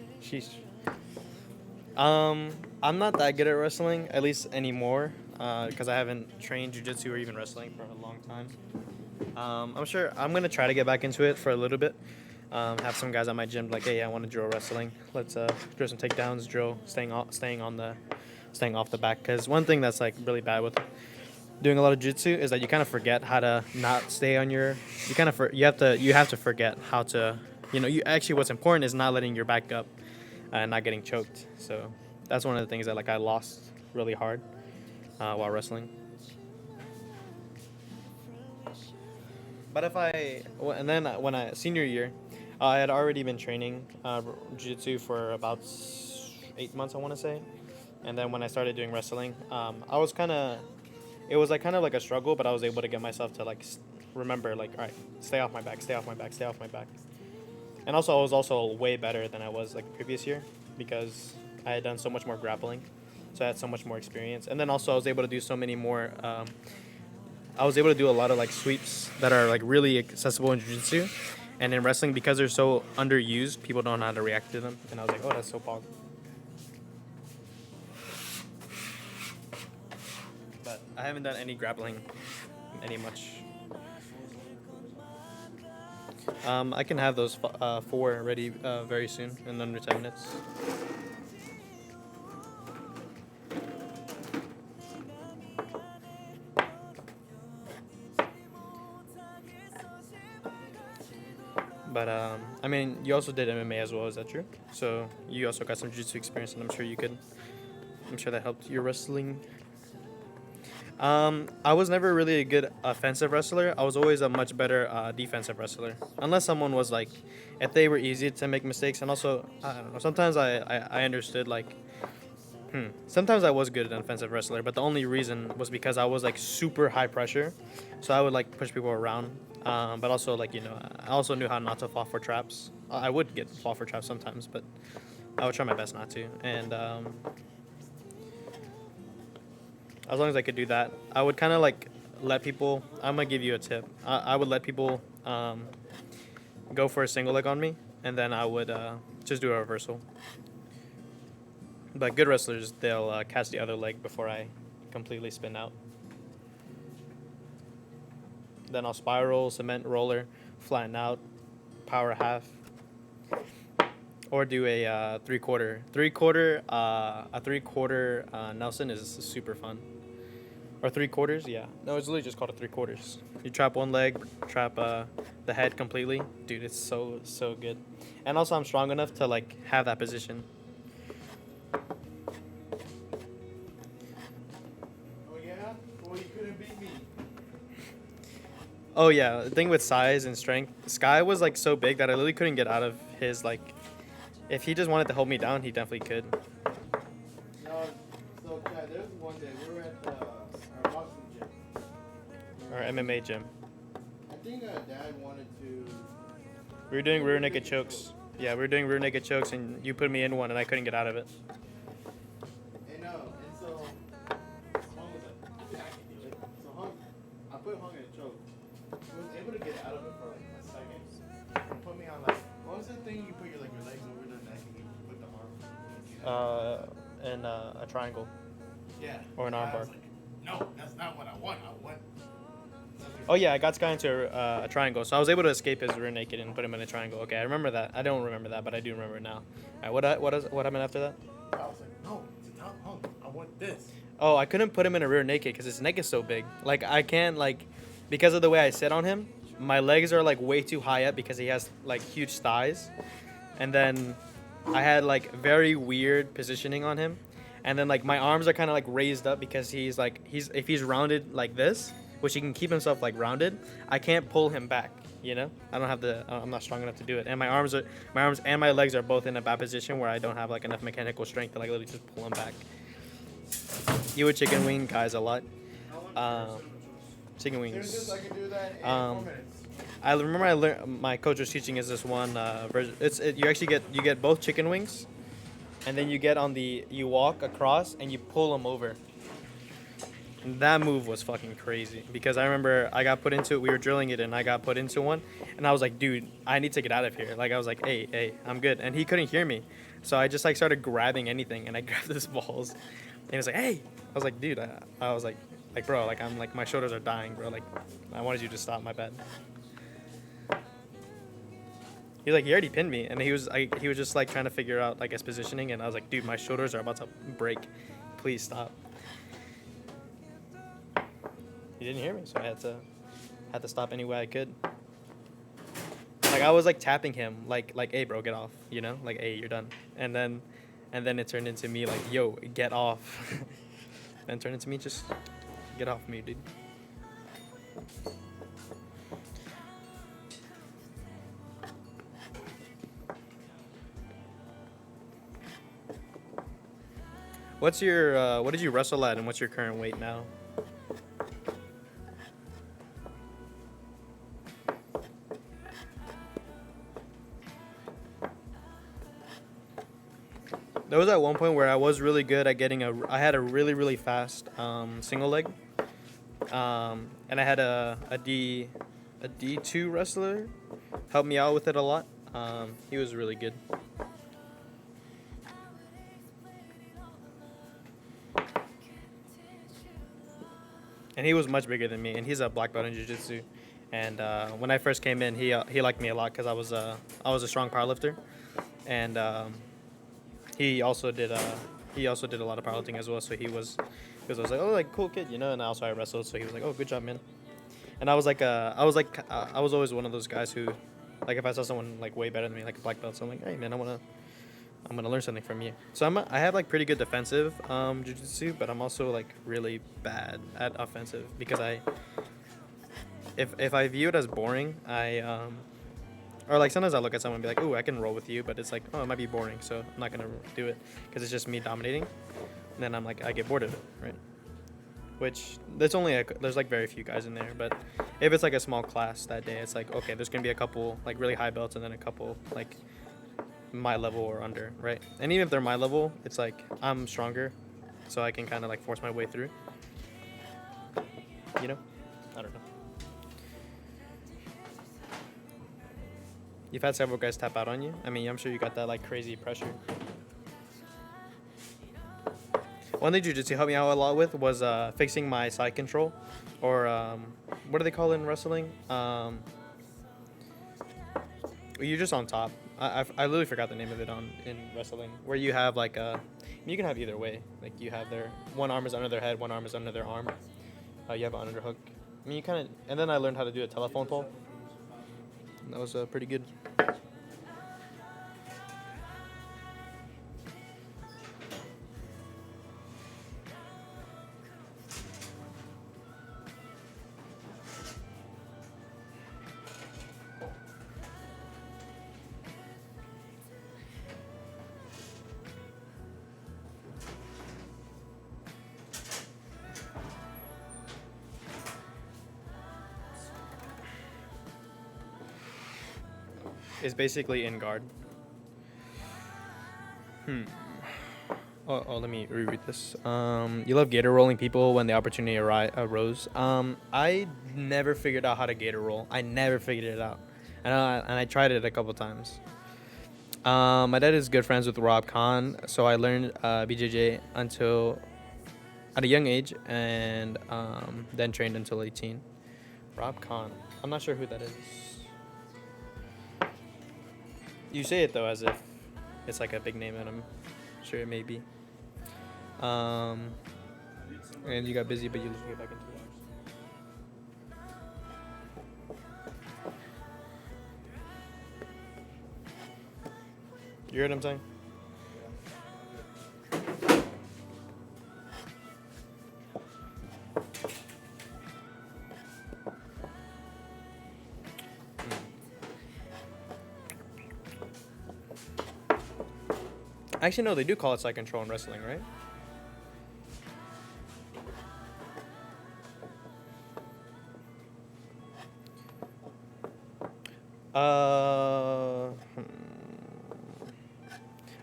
I'm not that good at wrestling, at least anymore, because I haven't trained jiu-jitsu or even wrestling for a long time. I'm sure I'm gonna try to get back into it for a little bit. Have some guys at my gym like, hey, I want to drill wrestling. Let's drill some takedowns, drill staying off the back. Because one thing that's like really bad with doing a lot of jiu-jitsu is that you kind of forget how to not stay on your. You have to forget how to. What's important is not letting your back up and not getting choked. So that's one of the things that like I lost really hard while wrestling. But when senior year. I had already been training jiu-jitsu for about 8 months, I want to say. And then when I started doing wrestling, it was like kind of like a struggle, but I was able to get myself to like remember like, all right, stay off my back. And also I was also way better than I was like the previous year because I had done so much more grappling. So I had so much more experience. And then also I was able to do so many more, I was able to do a lot of like sweeps that are like really accessible in jiu-jitsu. And in wrestling, because they're so underused, people don't know how to react to them. And I was like, oh, that's so pog. But I haven't done any grappling, much. I can have those 4 ready very soon, in under 10 minutes. But I mean, you also did MMA as well. Is that true? So you also got some jiu-jitsu experience, and I'm sure that helped your wrestling I was never really a good offensive wrestler. I was always a much better defensive wrestler. Unless someone was like, if they were easy to make mistakes, and also I don't know. Sometimes I understood like, sometimes I was good at an offensive wrestler, but the only reason was because I was like super high pressure, so I would like push people around. But also like I also knew how not to fall for traps. I would get fall for traps sometimes, but I would try my best not to. And as long as I could do that, I would kind of like let people. I'm gonna give you a tip. I would let people go for a single leg on me, and then I would just do a reversal. But good wrestlers, they'll catch the other leg before I completely spin out. Then I'll spiral, cement roller, flatten out, power half, or do a three-quarter. A three-quarter Nelson is super fun. Or three quarters, yeah. No, it's literally just called a three quarters. You trap one leg, trap the head completely. Dude, it's so good. And also, I'm strong enough to like have that position. Oh yeah? Well, you couldn't beat me. Oh yeah, the thing with size and strength, Sky was like so big that I literally couldn't get out of his like. If he just wanted to hold me down, he definitely could. No, so Chad, there's one day we were at our boxing gym. Or MMA gym. I think Dad wanted to. We were doing rear naked chokes. Yeah, we were doing rear naked chokes, and you put me in one, and I couldn't get out of it. And so Hung was like, "Yeah, I can do it." So I put Hung in a choke. He was able to get out of it for like a second. And put me on like, what was the thing you put your legs over the neck and you put the arm? And a triangle. Yeah. Or an I armbar. was like, no, that's not what I want. I want. Oh yeah, I got Sky into a triangle, so I was able to escape his rear naked and put him in a triangle. Okay, I remember that. I don't remember that, but I do remember it now. All right, what happened after that? I was like, no, it's not Hung. I want this. Oh, I couldn't put him in a rear naked because his neck is so big. Like I can't like, because of the way I sit on him, my legs are like way too high up because he has like huge thighs, and then I had like very weird positioning on him, and then like my arms are kind of like raised up because he's if he's rounded like this, which he can keep himself like rounded, I can't pull him back. I don't have I'm not strong enough to do it, and my arms and my legs are both in a bad position where I don't have like enough mechanical strength to like literally just pull him back. You would chicken wing guys a lot. Chicken There's wings. just I can do that in 4 minutes. I remember I learned my coach was teaching us this one version. You actually get both chicken wings, and then you walk across and you pull them over. And that move was fucking crazy because I remember I got put into it. We were drilling it and I got put into one, and I was like, dude, I need to get out of here. Like I was like, hey, I'm good, and he couldn't hear me, so I just like started grabbing anything, and I grabbed his balls, and he was like, hey, I was like, dude, I was like bro, like I'm like my shoulders are dying, bro. Like I wanted you to stop. My bad. He already pinned me, and he was just like trying to figure out like his positioning, and I was like, dude, my shoulders are about to break. Please stop. He didn't hear me, so I had to stop any way I could. Like I was like tapping him, like hey bro, get off, like hey, you're done, and then it turned into me like, yo, get off, and turned into me just get off me, dude. What did you wrestle at, and what's your current weight now? There was at one point where I was really good at I had a really, really fast single leg. And I had a D2 wrestler help me out with it a lot. He was really good. And he was much bigger than me, and he's a black belt in jiu-jitsu. And when I first came in, he liked me a lot because I was a strong powerlifter, and he also did a lot of powerlifting as well. So I was like, oh, like cool kid, And also I wrestled, so he was like, oh, good job, man. And I was always one of those guys who, like, if I saw someone like way better than me, like a black belt, so I'm like, hey man, I I'm gonna learn something from you. So I have like pretty good defensive jujitsu, but I'm also like really bad at offensive because if I view it as boring, or like sometimes I look at someone and be like, ooh, I can roll with you, but it's like, oh, it might be boring, so I'm not gonna do it because it's just me dominating. And then I'm like, I get bored of it, right? Which there's like very few guys in there, but if it's like a small class that day, it's like, okay, there's gonna be a couple like really high belts and then a couple like my level or under, right? And even if they're my level, it's like I'm stronger, so I can kind of like force my way through. You know, I don't know. You've had several guys tap out on you. I mean, I'm sure you got that like crazy pressure. One thing Jiu-Jitsu helped me out a lot with was fixing my side control, or what do they call it in wrestling? You're just on top. I literally forgot the name of it in wrestling, where you have like you can have either way. Like you have one arm is under their head, one arm is under their arm. You have an underhook. I mean, you kind of, and then I learned how to do a telephone pole. That was pretty good. Is basically in guard. Let me reread this. You love gator rolling people when the opportunity arose. I never figured out how to gator roll. I never figured it out. And I tried it a couple times. My dad is good friends with Rob Khan, so I learned BJJ until at a young age, and then trained until 18. Rob Khan. I'm not sure who that is. You say it though as if it's like a big name, and I'm sure it may be. And you got busy, but you just get back into it. You heard what I'm saying? Actually, no, they do call it side control in wrestling, right?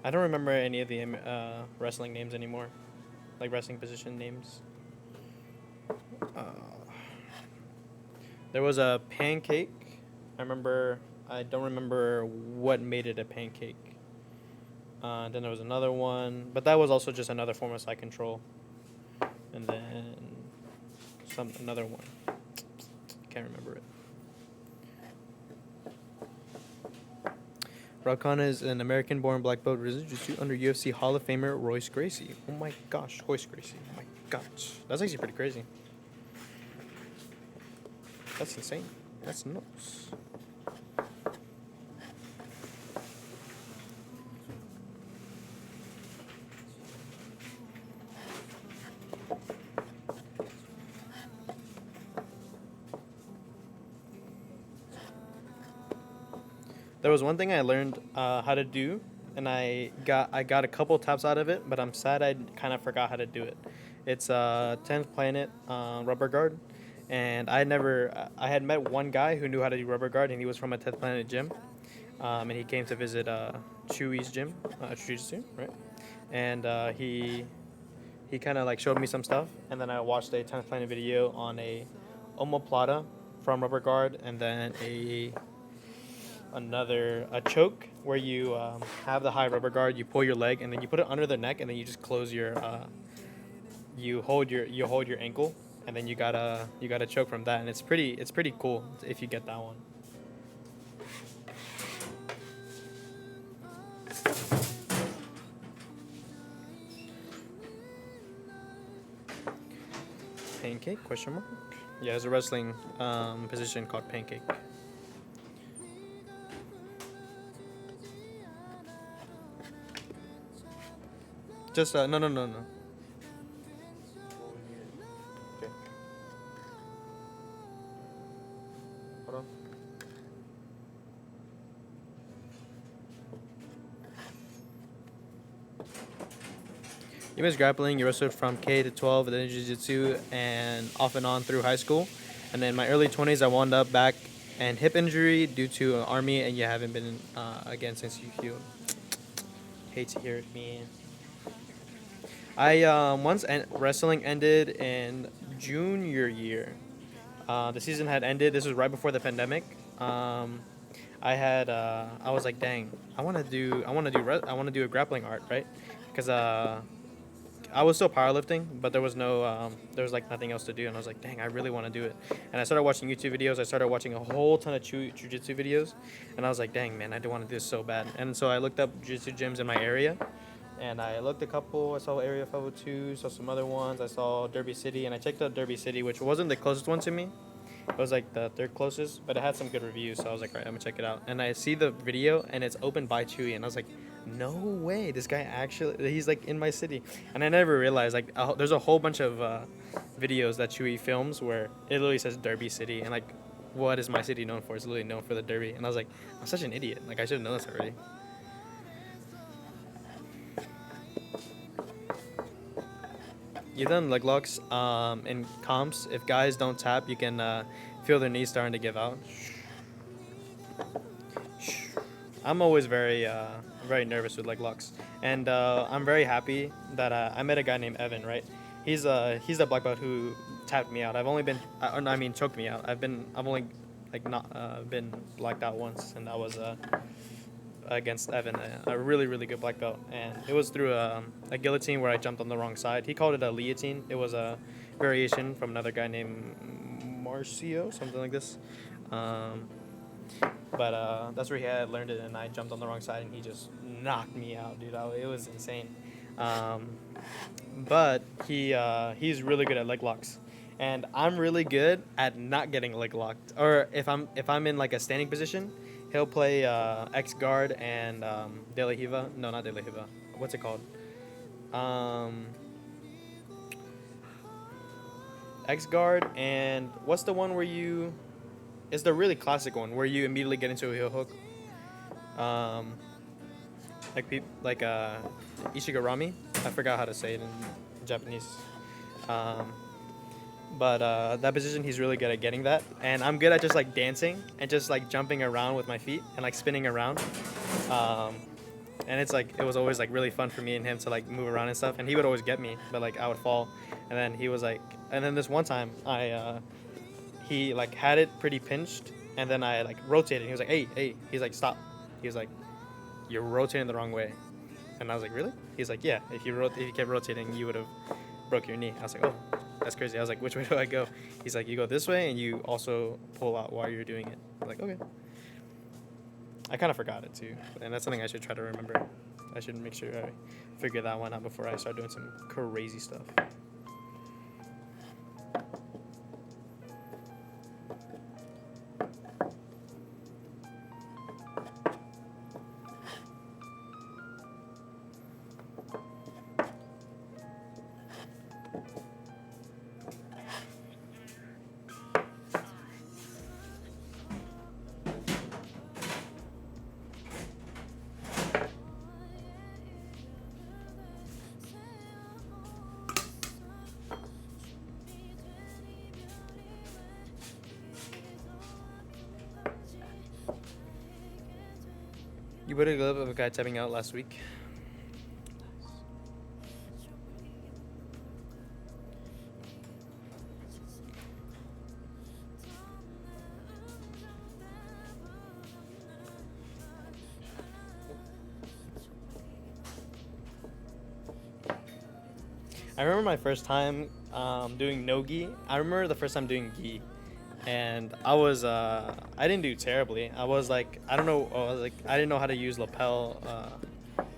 I don't remember any of the wrestling names anymore, like wrestling position names. There was a pancake. I don't remember what made it a pancake. Then there was another one, but that was also just another form of side control. And then another one. Can't remember it. Rakan is an American-born black belt jiu-jitsu under UFC Hall of Famer Royce Gracie. Oh my gosh, Royce Gracie. Oh my gosh, that's actually pretty crazy. That's insane. That's nuts. There was one thing I learned how to do, and I got a couple taps out of it, but I'm sad I kind of forgot how to do it. It's 10th Planet rubber guard, and I had met one guy who knew how to do rubber guard, and he was from a 10th Planet gym, and he came to visit Chewy's gym, Jiu-Jitsu, right? And he kind of like showed me some stuff, and then I watched a 10th Planet video on a omoplata from rubber guard, and then a choke where you have the high rubber guard, you pull your leg, and then you put it under the neck, and then you just close your you hold your ankle, and then you gotta choke from that, and it's pretty cool if you get that one. Pancake? Question mark? Yeah, there's a wrestling position called pancake. Just no. What we need. Okay. Hold on. You missed grappling. You wrestled from K to 12, and then jiu-jitsu, and off and on through high school. And then my early 20s, I wound up back and hip injury due to army, and you haven't been again since you healed. Hate to hear it, man. I once wrestling ended in junior year. The season had ended. This was right before the pandemic. I was like, dang, I want to do a grappling art, right? Because I was still powerlifting, but there was like nothing else to do, and I was like, dang, I really want to do it. And I started watching YouTube videos. I started watching a whole ton of jiu-jitsu videos, and I was like, dang, man, I do want to do this so bad. And so I looked up jiu-jitsu gyms in my area, and I looked a couple. I saw Area 502, saw some other ones. I saw Derby City, and I checked out Derby City, which wasn't the closest one to me. It was like the third closest, but it had some good reviews, so I was like, all right, I'm gonna check it out. And I see the video, and it's opened by Chewy, and I was like, no way, this guy actually, he's like in my city. And I never realized, like, there's a whole bunch of videos that Chewy films where it literally says Derby City, and like, what is my city known for? It's literally known for the Derby. And I was like, I'm such an idiot. Like, I should have known this already. You've done leg locks in comps. If guys don't tap, you can feel their knees starting to give out. I'm always very nervous with leg locks, and I'm very happy that I met a guy named Evan. Right, he's the black belt who tapped me out. I've only been, choked me out. I've only not been blacked out once, and that was against Evan, a really, really good black belt. And it was through a guillotine where I jumped on the wrong side. He called it a guillotine. It was a variation from another guy named Marcio, something like this. But that's where he had learned it, and I jumped on the wrong side, and he just knocked me out, dude. It was insane. But he's really good at leg locks. And I'm really good at not getting leg locked. Or if I'm in like a standing position, he'll play X guard and De La Riva. No, not De La Riva. What's it called? X guard, and what's the one where you? It's the really classic one where you immediately get into a heel hook. Like Ishigarami. I forgot how to say it in Japanese. But that position, he's really good at getting that, and I'm good at just like dancing and just like jumping around with my feet and like spinning around. And it's like it was always like really fun for me and him to like move around and stuff. And he would always get me, but like I would fall, and then he was like, and then this one time he like had it pretty pinched, and then I like rotated. He was like, hey, he's like, stop. He was like, you're rotating the wrong way, and I was like, really? He's like, yeah. If you kept rotating, you would have broke your knee. I was like, oh. That's crazy. I was like, which way do I go? He's like, you go this way, and you also pull out while you're doing it. I was like, okay. I kind of forgot it too, and that's something I should try to remember. I should make sure I figure that one out before I start doing some crazy stuff. You put a clip of a guy tapping out last week. I remember my first time doing no gi. I remember the first time doing gi, and I didn't do terribly. I was like, I don't know, I didn't know how to use lapel,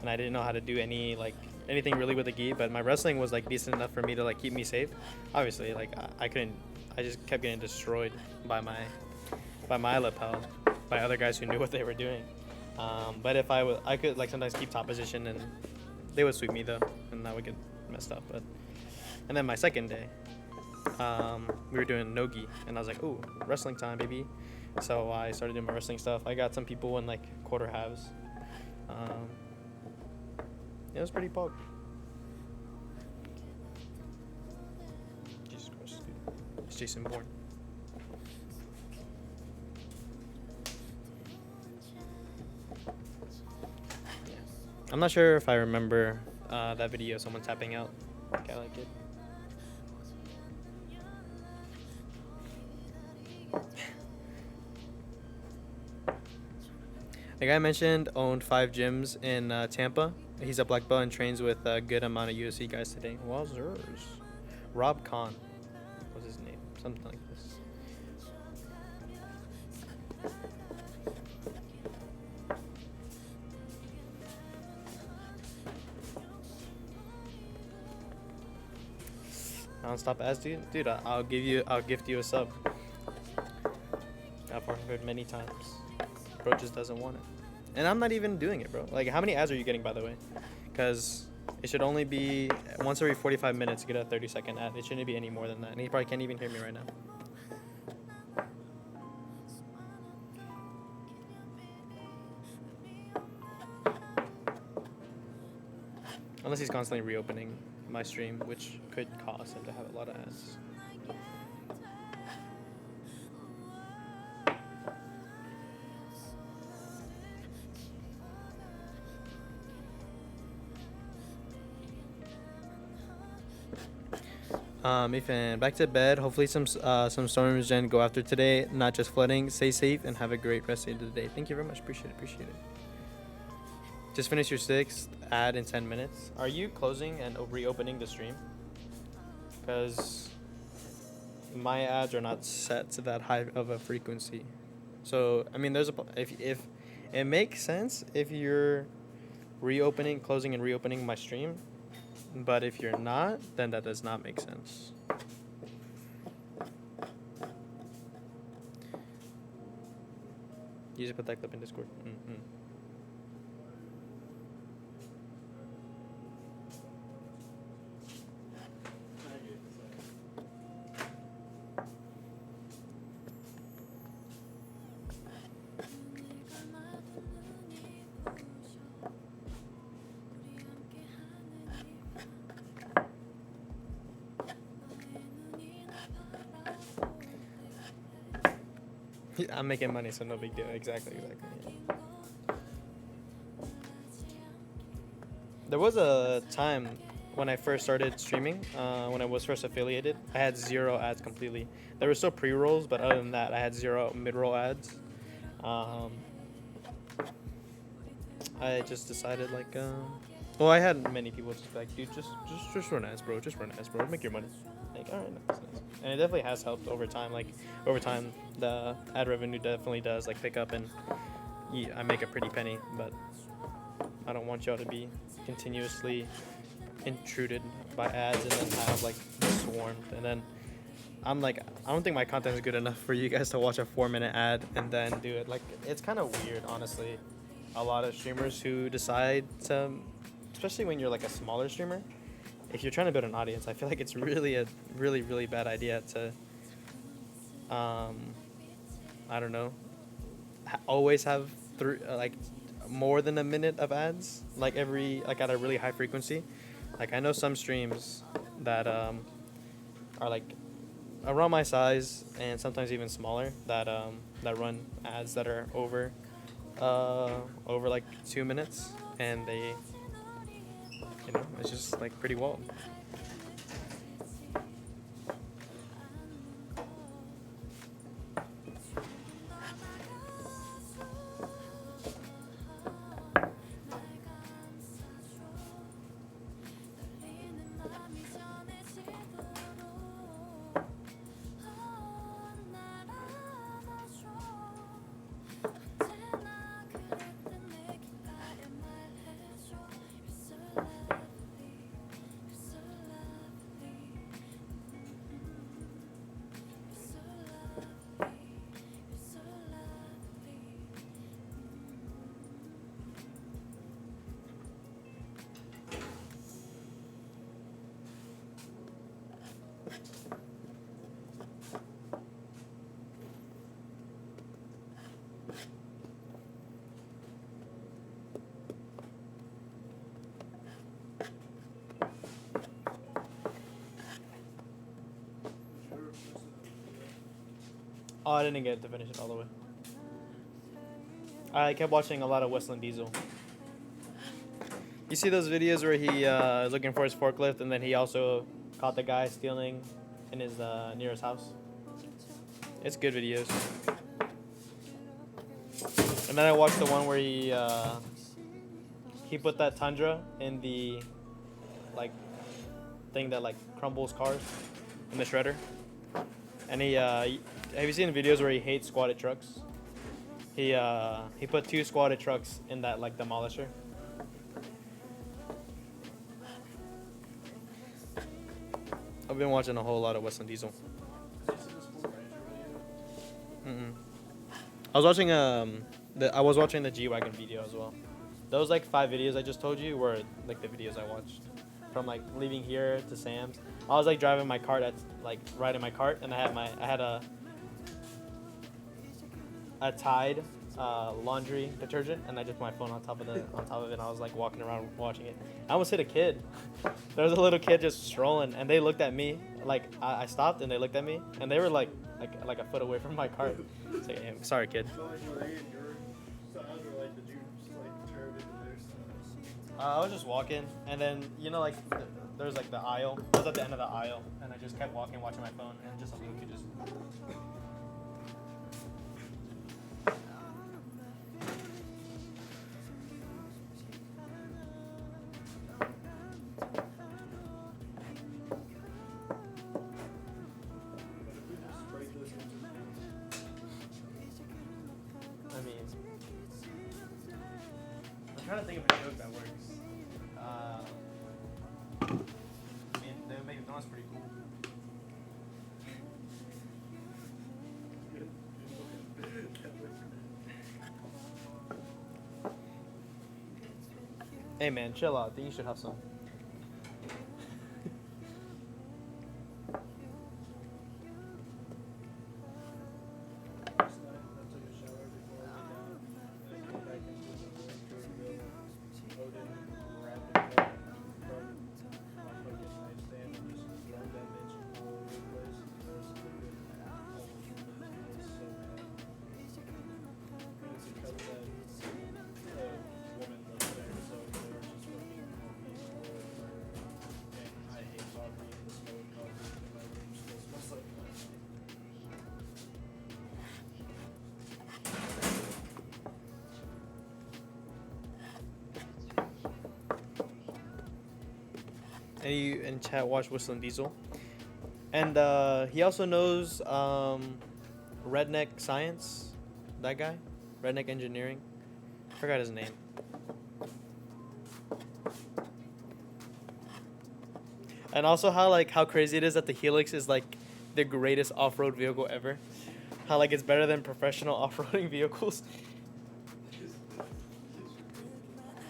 and I didn't know how to do anything really with the gi. But my wrestling was like decent enough for me to like keep me safe. Obviously, like I couldn't. I just kept getting destroyed by my lapel, by other guys who knew what they were doing. But if I could like sometimes keep top position, and they would sweep me though, and then that would get messed up. But and then my second day, we were doing nogi, and I was like, "Ooh, wrestling time, baby!" So I started doing my wrestling stuff. I got some people in like quarter halves. It was pretty pog. Jesus Christ, dude. It's Jason Bourne. Yeah. I'm not sure if I remember that video of someone tapping out. I like it. The guy I mentioned owned 5 gyms in Tampa. He's a black belt and trains with a good amount of UFC guys today. Wowzers. Rob Khan was his name. Something like this. Non-stop ads, dude. I'll gift you a sub. I've heard many times. Bro just doesn't want it. And I'm not even doing it, bro. Like, how many ads are you getting, by the way? Because it should only be once every 45 minutes you get a 30-second ad. It shouldn't be any more than that. And he probably can't even hear me right now. Unless he's constantly reopening my stream, which could cause him to have a lot of ads. Ethan, back to bed. Hopefully some storms didn't go after today, not just flooding. Stay safe and have a great rest of the day. Thank you very much. Appreciate it. Just finish your 6th ad in 10 minutes. Are you closing and reopening the stream? Because my ads are not set to that high of a frequency. So I mean, if it makes sense if you're closing and reopening my stream. But if you're not, then that does not make sense. You just put that clip in Discord. I'm making money, so no big deal. Exactly. Yeah. There was a time when I first started streaming, when I was first affiliated, I had 0 ads completely. There were still pre-rolls, but other than that, I had 0 mid-roll ads. I just decided well, I had many people just be like, dude, just run ads, bro. Just run ads, bro. Make your money. Like, all right, nice. And it definitely has helped over time. Like, over time, the ad revenue definitely does pick up, and I make a pretty penny. But I don't want y'all to be continuously intruded by ads and then have swarmed. And then I'm like, I don't think my content is good enough for you guys to watch a 4-minute ad and then do it. Like, it's kind of weird, honestly. A lot of streamers who decide to, especially when you're a smaller streamer, if you're trying to build an audience, I feel like it's really a really bad idea to, I don't know, always have more than a minute of ads, at a really high frequency. I know some streams that are around my size and sometimes even smaller that run ads that are over 2 minutes, and they, it's just pretty wild. Oh, I didn't get to finish it all the way. I kept watching a lot of Westland Diesel. You see those videos where he is looking for his forklift, and then he also caught the guy stealing in his near his house. It's good videos. And then I watched the one where he put that Tundra in the like thing that like crumbles cars in the shredder. And he have you seen the videos where he hates squatted trucks? He put 2 squatted trucks in that like demolisher. I've been watching a whole lot of Westland Diesel. Mm-mm. I was watching the G-Wagon video as well. Those like 5 videos I just told you were like the videos I watched. From like leaving here to Sam's. I was like driving my cart riding my cart, and I had a Tide laundry detergent, and I just put my phone on top of it, and I was like walking around watching it. I almost hit a kid. There was a little kid just strolling, and they looked at me. Like I stopped, and they looked at me, and they were like a foot away from my cart. It's like, hey, sorry, kid. So like, were they in your side, or like did you just like turn into their side? I was just walking, and then like there's like the aisle. I was at the end of the aisle, and I just kept walking, watching my phone, and just a little kid just. I mean, I'm trying to think of a joke that works. I mean, they would make it noise pretty cool. Hey man, chill out. I think you should have some. And you in chat watch Whistling Diesel. And he also knows Redneck Science, that guy, Redneck Engineering. Forgot his name. And also how crazy it is that the Helix is like the greatest off-road vehicle ever. How like it's better than professional off-roading vehicles.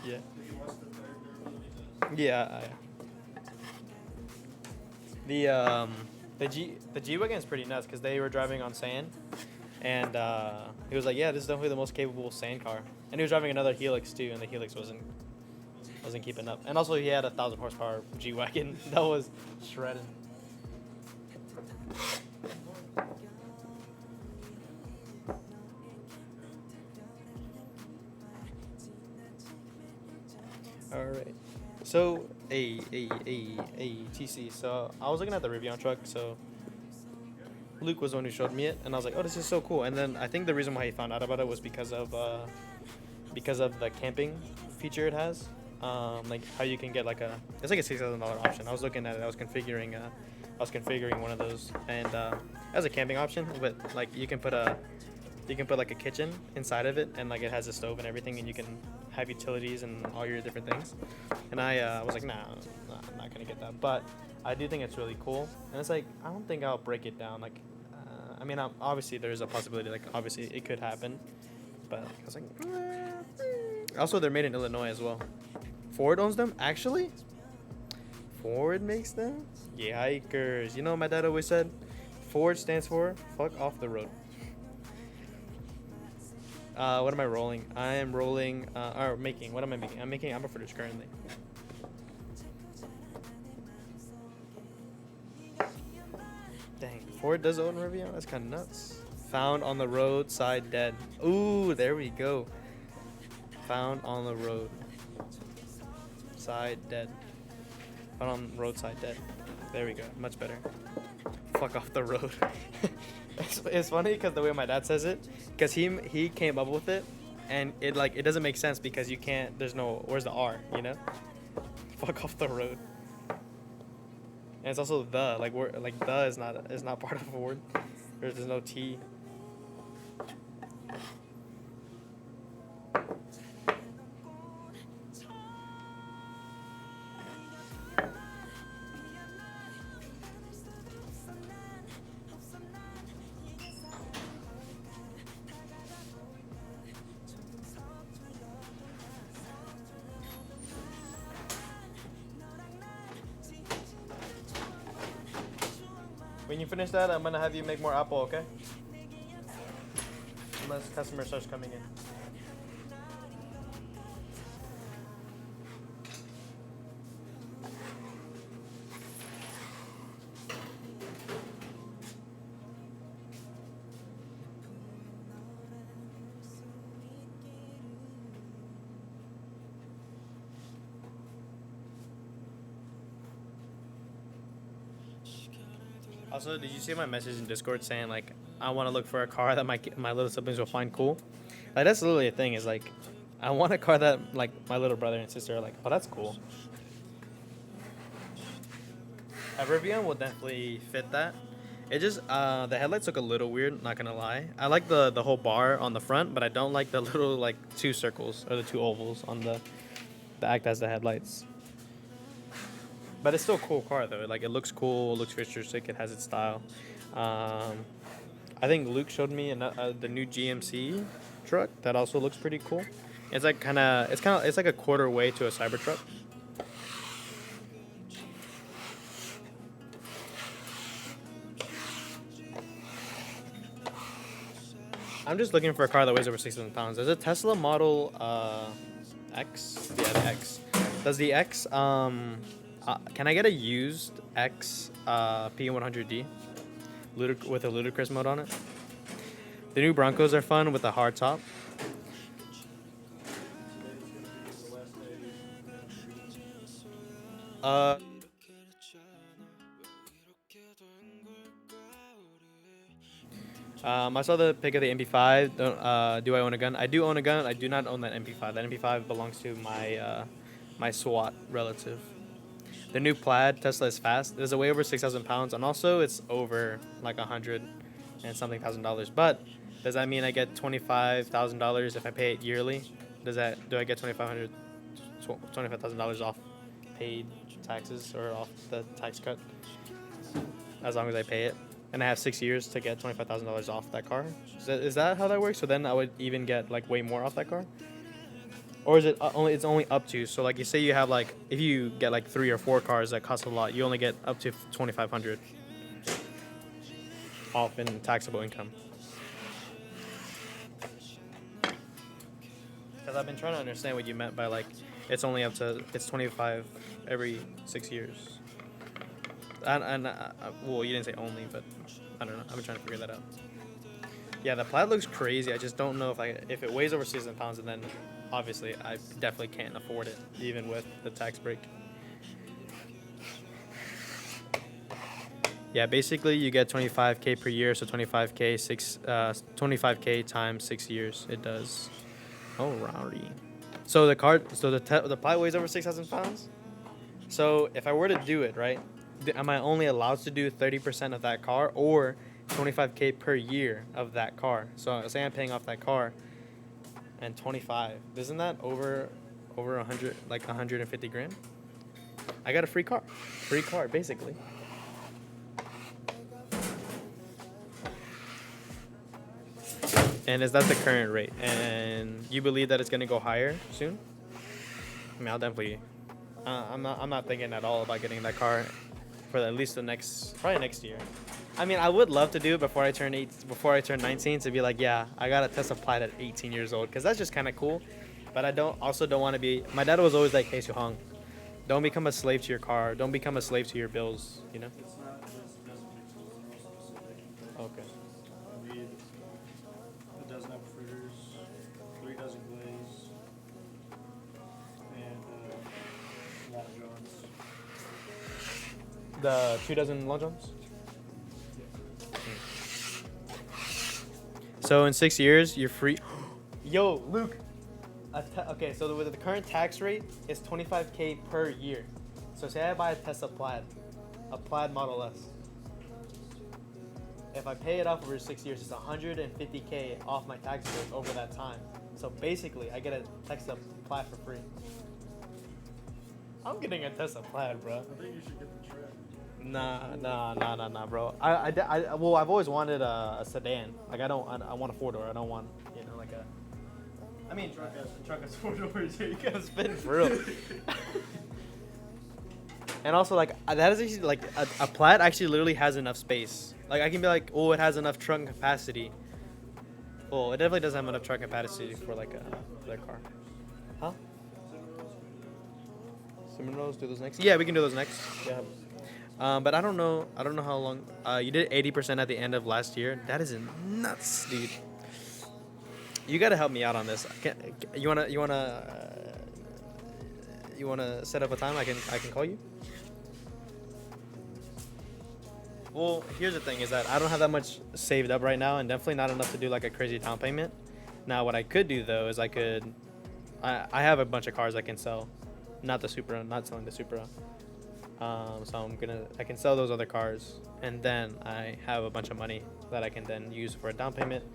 Yeah. Yeah. The G-Wagon is pretty nuts because they were driving on sand, and he was like, yeah, this is definitely the most capable sand car. And he was driving another Helix too, and the Helix wasn't keeping up. And also he had a 1,000 horsepower G-Wagon that was shredded. All right. So, TC. So, I was looking at the Rivian truck. So, Luke was the one who showed me it, and I was like, "Oh, this is so cool." And then I think the reason why he found out about it was because of the camping feature it has. Like how you can get it's like a $6,000 option. I was looking at it. I was configuring one of those, and as a camping option, but like you can put like a kitchen inside of it, and like it has a stove and everything, and you can have utilities and all your different things. And I was like, nah, I'm not gonna get that, but I do think it's really cool. And it's like I don't think I'll break it down. Like, I mean, obviously there's a possibility. Like, obviously it could happen, but I was like, also they're made in Illinois as well. Ford owns them, actually. Ford makes them. Yikers! You know what my dad always said? Ford stands for fuck off the road. What am I rolling? I am rolling, or making. What am I making? I'm making Amber Fritters currently. Dang, Ford does own Rivian? That's kind of nuts. Found on the roadside dead. Ooh, there we go. Found on the road. Side dead. Found on roadside dead. There we go. Much better. Fuck off the road. It's funny because the way my dad says it, because he came up with it, and it doesn't make sense because you can't. There's no. Where's the R? You know. Fuck off the road. And it's also the the is not part of a word. There's no T. When you finish that, I'm gonna have you make more apple, okay? Unless customer starts coming in. Also, did you see my message in Discord saying like I want to look for a car that my little siblings will find cool? Like that's literally a thing. Is like I want a car that like my little brother and sister are like, oh, that's cool. A Rivian will definitely fit that. It just the headlights look a little weird. Not gonna lie. I like the whole bar on the front, but I don't like the little like two circles or the two ovals on the act as the headlights. But it's still a cool car though. Like it looks cool, looks futuristic, it has its style. I think Luke showed me the new GMC truck that also looks pretty cool. It's like it's like a quarter way to a Cybertruck. I'm just looking for a car that weighs over 6,000 pounds. There's a Tesla Model X. Yeah, the X. Does the X can I get a used X P100D with a ludicrous mode on it? The new Broncos are fun with a hard top. I saw the pic of the MP5. Do I own a gun? I do own a gun. I do not own that MP5. That MP5 belongs to my my SWAT relative. The new Plaid Tesla is fast. There's a way over 6,000 pounds, and also it's over like $100 and something $1,000. But does that mean I get $25,000 if I pay it yearly? Do I get $25,000 off paid taxes or off the tax cut as long as I pay it? And I have 6 years to get $25,000 off that car. Is that how that works? So then I would even get like way more off that car. Or is it only? It's only up to. So like you say you have like if you get like 3 or 4 cars that cost a lot, you only get up to $2,500 off in taxable income. Because I've been trying to understand what you meant by like it's 25 every 6 years. And well, you didn't say only, but I don't know. I've been trying to figure that out. Yeah, the Plaid looks crazy. I just don't know if it weighs over 6,000 pounds, and then obviously I definitely can't afford it, even with the tax break. Yeah, basically you get 25K per year, so 25K times 6 years. It does. Oh, rowdy. So the Plaid weighs over 6,000 pounds. So if I were to do it, right? Am I only allowed to do 30% of that car or 25K per year of that car? So say I'm paying off that car and 25. Isn't that over 100, like 150 grand? I got a free car basically. And is that the current rate? And you believe that it's gonna go higher soon? I mean, I'll definitely. I'm not thinking at all about getting that car for at least probably next year. I mean, I would love to do it before I turn 19 to be like, yeah, I got a Tesla Plaid at 18 years old, because that's just kind of cool. But I don't want to be. My dad was always like, hey, Suhong, don't become a slave to your car. Don't become a slave to your bills. You know. It's not just specific. Okay. I mean, The 2 dozen long jumps. So in 6 years, you're free. Yo, Luke. Okay, so with the current tax rate, it's 25K per year. So say I buy a Tesla Plaid, a Plaid Model S. If I pay it off over 6 years, it's 150K off my tax bill over that time. So basically, I get a Tesla Plaid for free. I'm getting a Tesla Plaid, bro. I think you should get the tread. Nah, bro. Well, I've always wanted a sedan. Like I want a 4-door. I don't want, like a. I mean, truck has 4 doors. You gotta spin for real. And also, like that is actually like a Plaid actually literally has enough space. Like I can be like, oh, it has enough trunk capacity. Well, it definitely doesn't have enough trunk capacity for like their car. Huh? Seminoles, do those next. Yeah, we can do those next. Yeah. But I don't know how long. You did 80% at the end of last year. That is nuts, dude. You gotta help me out on this. You wanna set up a time? I can call you. Well, here's the thing: is that I don't have that much saved up right now, and definitely not enough to do like a crazy down payment. Now, what I could do though is I have a bunch of cars I can sell, not the Supra, not selling the Supra. So I can sell those other cars, and then I have a bunch of money that I can then use for a down payment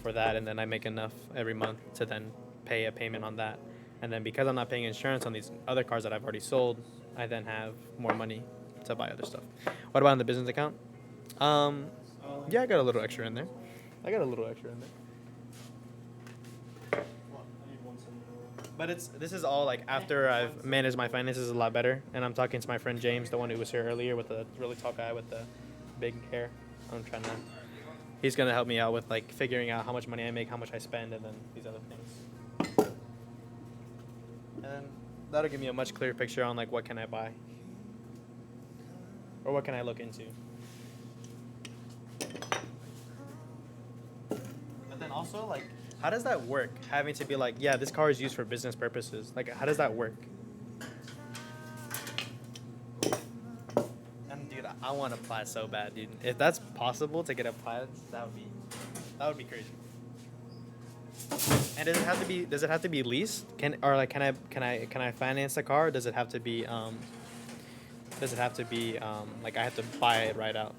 for that, and then I make enough every month to then pay a payment on that. And then because I'm not paying insurance on these other cars that I've already sold, I then have more money to buy other stuff. What about in the business account? Yeah, I got a little extra in there. But this is all like after I've managed my finances a lot better, and I'm talking to my friend James, the one who was here earlier with the really tall guy with the big hair. He's gonna help me out with like figuring out how much money I make, how much I spend, and then these other things. And that'll give me a much clearer picture on like what can I buy, or what can I look into. But then also like, how does that work? Having to be like, yeah, this car is used for business purposes. Like, how does that work? And dude, I want a Plaid so bad, dude. If that's possible to get a Plaid, that would be crazy. And does it have to be leased? Can I finance the car? Or does it have to be like I have to buy it right out?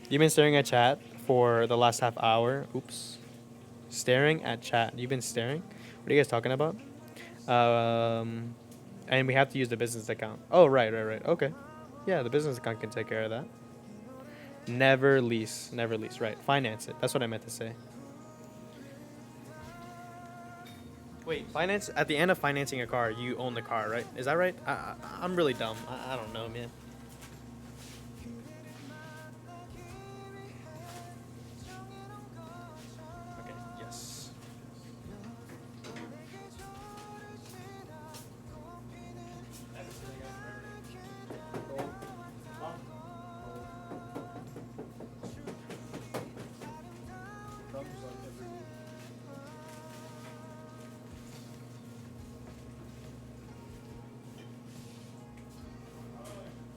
You've been staring at chat for the last half hour. Oops. Staring at chat. You've been staring? What are you guys talking about? And we have to use the business account. Oh, right. Okay. Yeah, the business account can take care of that. Never lease. Right. Finance it. That's what I meant to say. Wait, finance at the end of financing a car, you own the car, right? Is that right? I'm really dumb. I don't know, man. Okay, yes.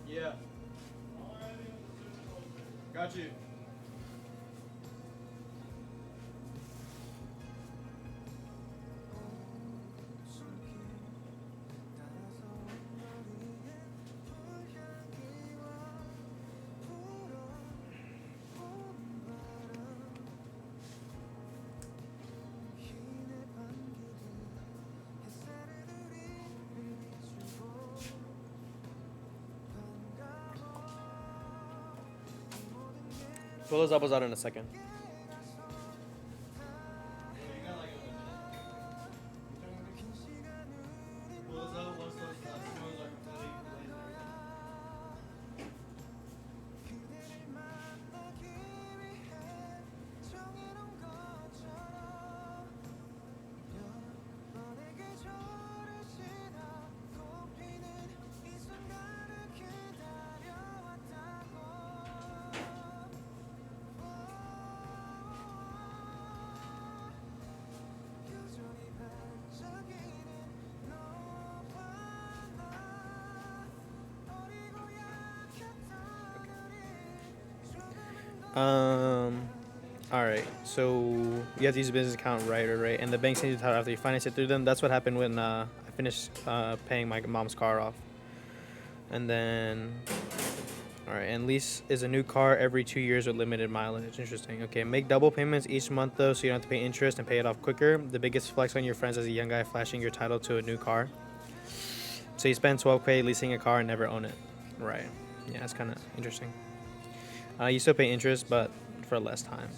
Yeah. Got you. Pull those elbows out in a second. All right. So you have to use a business account, right? And the bank sends you the title after you finance it through them. That's what happened when I finished paying my mom's car off. And then, all right. And lease is a new car every 2 years with limited mileage. Interesting. Okay. Make double payments each month though, so you don't have to pay interest and pay it off quicker. The biggest flex on your friends as a young guy flashing your title to a new car. So you spend 12K leasing a car and never own it. Right. Yeah, that's kind of interesting. You still pay interest, but for less time.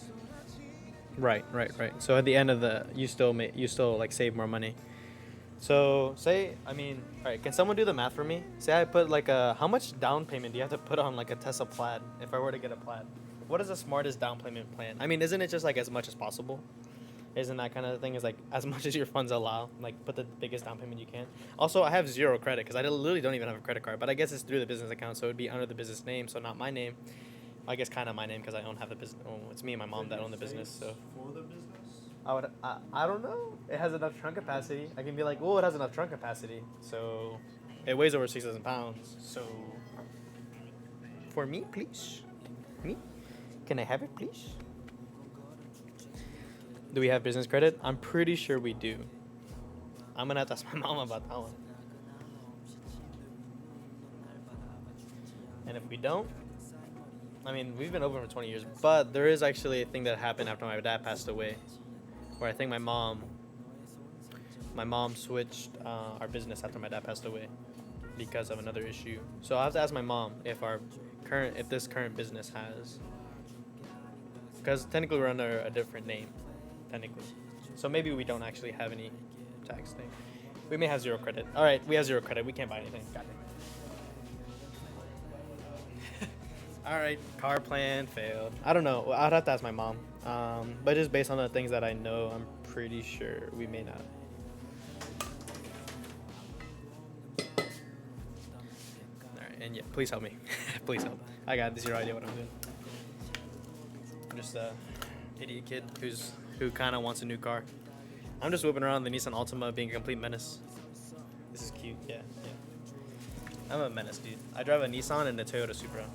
Right. So at the end of you still like save more money. So all right, can someone do the math for me? Say I put like how much down payment do you have to put on like a Tesla Plaid if I were to get a Plaid? What is the smartest down payment plan? I mean, isn't it just like as much as possible? Isn't that kind of thing is like as much as your funds allow, like put the biggest down payment you can. Also, I have zero credit because I literally don't even have a credit card, but I guess it's through the business account, so it'd be under the business name, so not my name. I guess kind of my name because I don't have the business. Oh, it's me and my mom that own the business. So For the business? I don't know. It has enough trunk capacity. I can be like, well, it has enough trunk capacity. So it weighs over 6,000 pounds. So for me, please, me, can I have it, please? Do we have business credit? I'm pretty sure we do. I'm gonna have to ask my mom about that one. And if we don't, I mean, we've been open for 20 years, but there is actually a thing that happened after my dad passed away, where I think my mom switched our business after my dad passed away because of another issue. So I have to ask my mom if this current business has, because technically we're under a different name, technically. So maybe we don't actually have any tax thing. We may have zero credit. All right, we have zero credit. We can't buy anything. Got it. All right, car plan failed. I don't know. I'd have to ask my mom. But just based on the things that I know, I'm pretty sure we may not. All right, and yeah, please help me. Please help. I got zero idea what I'm doing. I'm just a idiot kid who kind of wants a new car. I'm just whipping around the Nissan Altima, being a complete menace. This is cute. Yeah. I'm a menace, dude. I drive a Nissan and a Toyota Supra.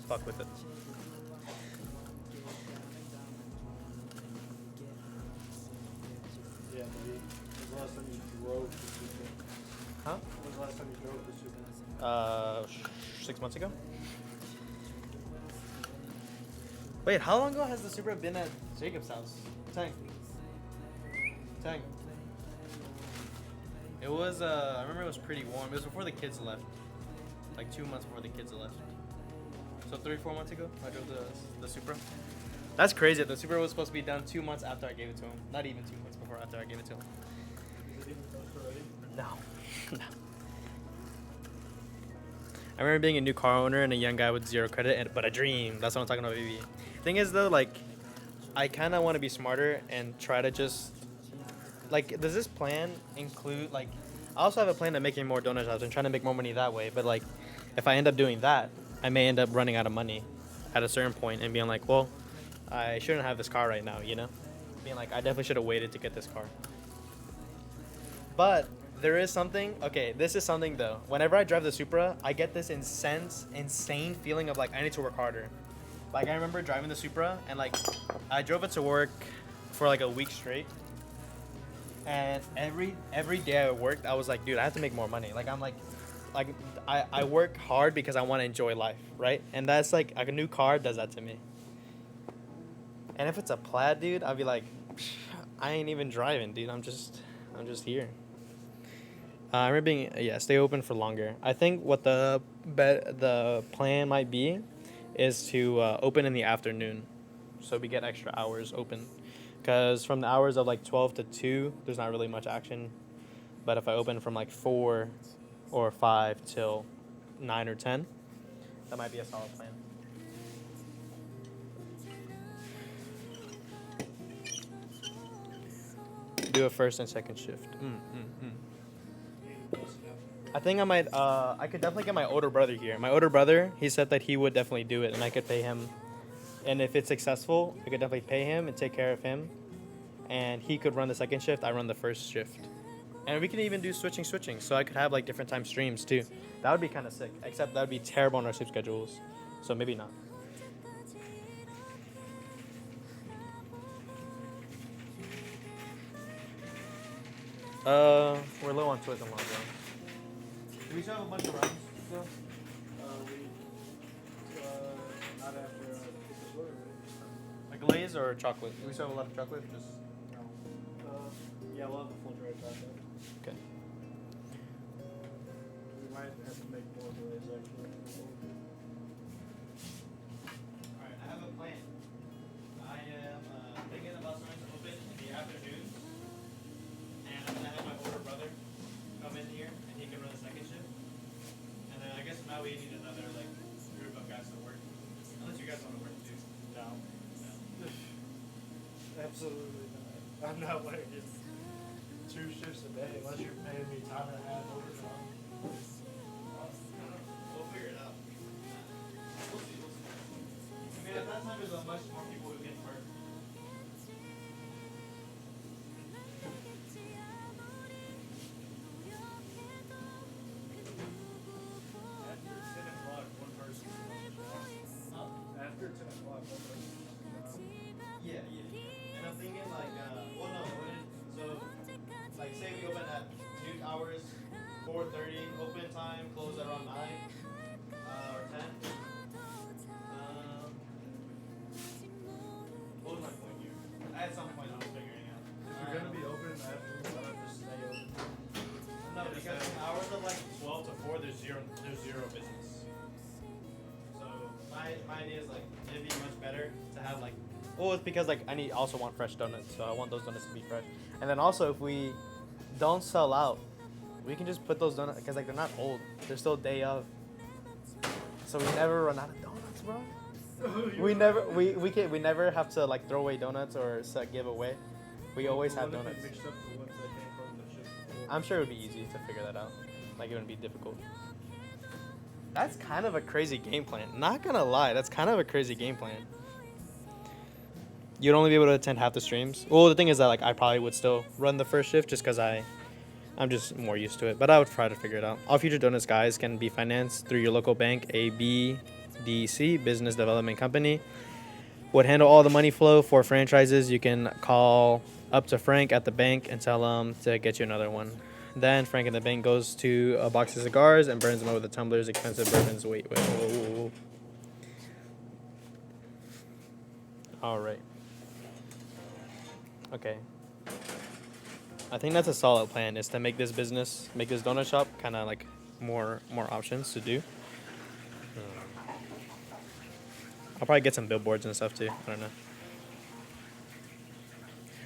Fuck with it. Yeah, maybe. When's the last time you drove the Supra? Huh? When's the last time you drove the Supra? 6 months ago. Wait, how long ago has the Supra been at Jacob's house? Tang. It was, I remember it was pretty warm. It was before the kids left. Like 2 months before the kids left. So 3-4 months ago, I drove the Supra. That's crazy. The Supra was supposed to be done 2 months after I gave it to him. Not even 2 months before after I gave it to him. Is it even close already? No. I remember being a new car owner and a young guy with zero credit, but a dream. That's what I'm talking about, baby. Thing is, though, like, I kind of want to be smarter and try to just, like, does this plan include, like, I also have a plan of making more donut jobs and trying to make more money that way. But, like, if I end up doing that, I may end up running out of money at a certain point and being like, well, I shouldn't have this car right now, you know? Being like, I definitely should have waited to get this car. But there is something, okay, this is something though. Whenever I drive the Supra, I get this insane feeling of like, I need to work harder. Like I remember driving the Supra and like, I drove it to work for like a week straight. And every day I worked, I was like, dude, I have to make more money. Like I'm like I work hard because I want to enjoy life, right? And that's like a new car does that to me. And if it's a Plaid, dude, I'll be like, I ain't even driving, dude. I'm just here. I remember being stay open for longer. I think what the plan might be is to open in the afternoon, so we get extra hours open. Because from the hours of like 12 to 2, there's not really much action. But if I open from like 4 or 5 till 9 or 10, that might be a solid plan. Do a first and second shift. I think I might, I could definitely get my older brother here. My older brother, he said that he would definitely do it and I could pay him. And if it's successful, I could definitely pay him and take care of him. And he could run the second shift, I run the first shift. And we can even do switching, so I could have like different time streams too. That would be kind of sick, except that would be terrible on our sleep schedules. So maybe not. We're low on toys and long rounds. Do we still have a bunch of rounds still? Not after the blur, right? Like glaze or chocolate? Do we still have a lot of chocolate? Just Yeah, we'll have the full dry chocolate. okay. We might have to make more glaze actually. Alright, I have a plan. I am thinking about starting to open in the afternoons. And I'm gonna have my older brother come in here and he can run the second shift. And then I guess now we need another like group of guys to work. Unless you guys want to work too. No. No. Absolutely not. I'm not working 2 shifts a day unless you're paying me time and a half overtime. We'll figure it out. We'll see. I mean, at that time, there's much more people who get work. After 10 o'clock, one person. After 10 o'clock, one person. Yeah. And I'm thinking like, well, no, so like say we open at noon hours, 4:30 open time, close at around 9 or 10. What was my point here? At some point, I was figuring out. If you're gonna be open in the afternoon, why not just stay open? No, because in hours of like 12 to 4, there's zero business. So my idea is like it'd be much better to have like. Well, it's because like I also want fresh donuts, so I want those donuts to be fresh. And then also if we don't sell out, we can just put those donuts because like they're not old, they're still day of. So we never run out of donuts, bro. We never have to like throw away donuts or give away. We always have What if donuts. they mixed up the ones that came from the shift before? I'm sure it would be easy to figure that out. Like it wouldn't be difficult. That's kind of a crazy game plan. Not gonna lie, that's kind of a crazy game plan. You'd only be able to attend half the streams. Well, the thing is that like I probably would still run the first shift just because I'm just more used to it. But I would try to figure it out. All Future Donuts guys can be financed through your local bank, a BDC, Business Development Company. Would handle all the money flow for franchises. You can call up to Frank at the bank and tell him to get you another one. Then Frank in the bank goes to a box of cigars and burns them up with the tumblers, expensive bourbons. Wait. Whoa. All right. Okay. I think that's a solid plan, is to make this donut shop kind of like more options to do. I'll probably get some billboards and stuff too. I don't know.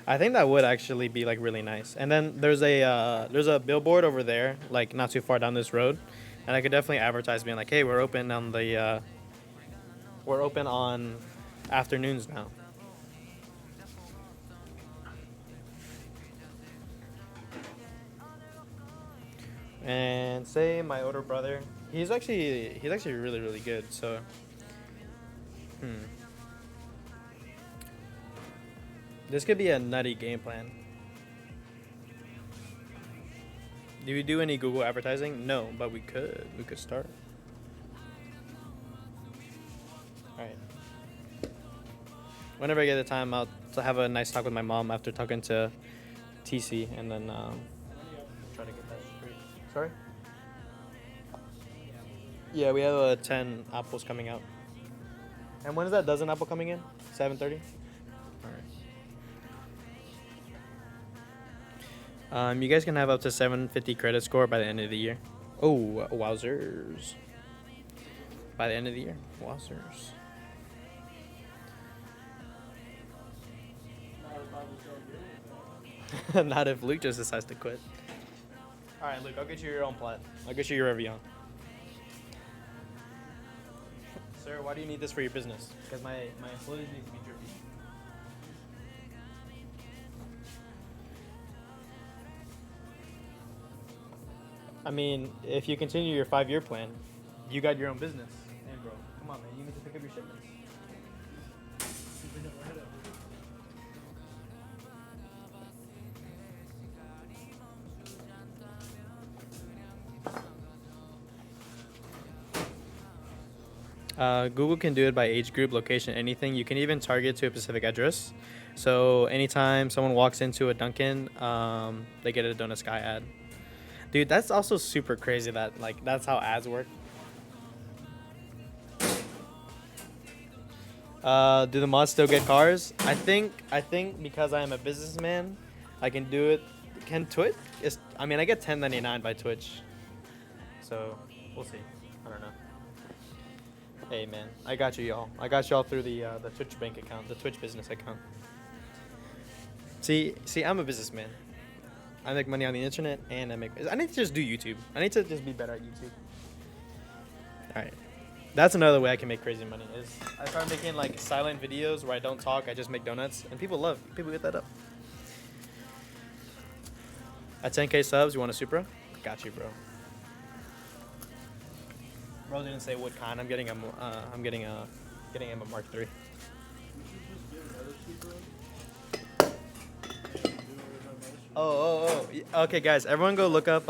I think that would actually be like really nice. And then there's a billboard over there, like not too far down this road, and I could definitely advertise being like, hey, we're open on afternoons now. And say my older brother, he's actually really, really good. So, this could be a nutty game plan. Do we do any Google advertising? No, but we could. We could start. All right. Whenever I get the time, I'll have a nice talk with my mom after talking to TC, and then try to get that straight. Sorry? Yeah, we have 10 apples coming out. And when is that dozen apple coming in? 7:30? Alright. You guys can have up to 750 credit score by the end of the year. Oh, wowzers. By the end of the year. Wowzers. Not if Luke just decides to quit. Alright, Luke, I'll get you your own plat. I'll get you your Evian. Sir, why do you need this for your business? Because my employees need to be drippy. I mean, if you continue your 5-year plan, you got your own business. Hey, bro, come on, man. You need to pick up your shipments. Google can do it by age group, location, anything. You can even target to a specific address. So anytime someone walks into a Dunkin', they get a Donut Sky ad. Dude, that's also super crazy that like that's how ads work. Do the mods still get cars? I think because I am a businessman, I can do it. Can Twitch? I mean, I get 10.99 by Twitch, so we'll see. I don't know. Hey man, I got you, y'all. I got y'all through the Twitch bank account, the Twitch business account. See, I'm a businessman. I make money on the internet, and I need to just do YouTube. I need to just be better at YouTube. All right. That's another way I can make crazy money is I start making like silent videos where I don't talk, I just make donuts, and people get that up. At 10K subs, you want a Supra? Got you, bro. Bro didn't say what kind. I'm getting a Mark III. Oh. Okay, guys, everyone go look up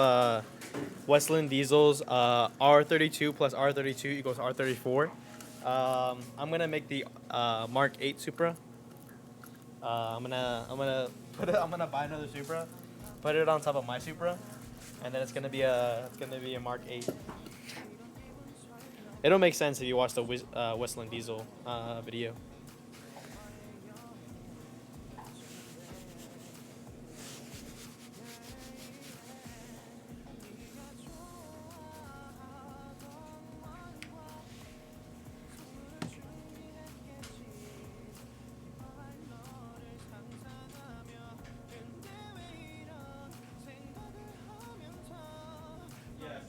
Westland Diesel's R32 plus R32 equals R34. I'm gonna make the Mark 8 Supra. I'm gonna buy another Supra, put it on top of my Supra, and then it's gonna be a Mark 8. It'll make sense if you watch the Westland Diesel video.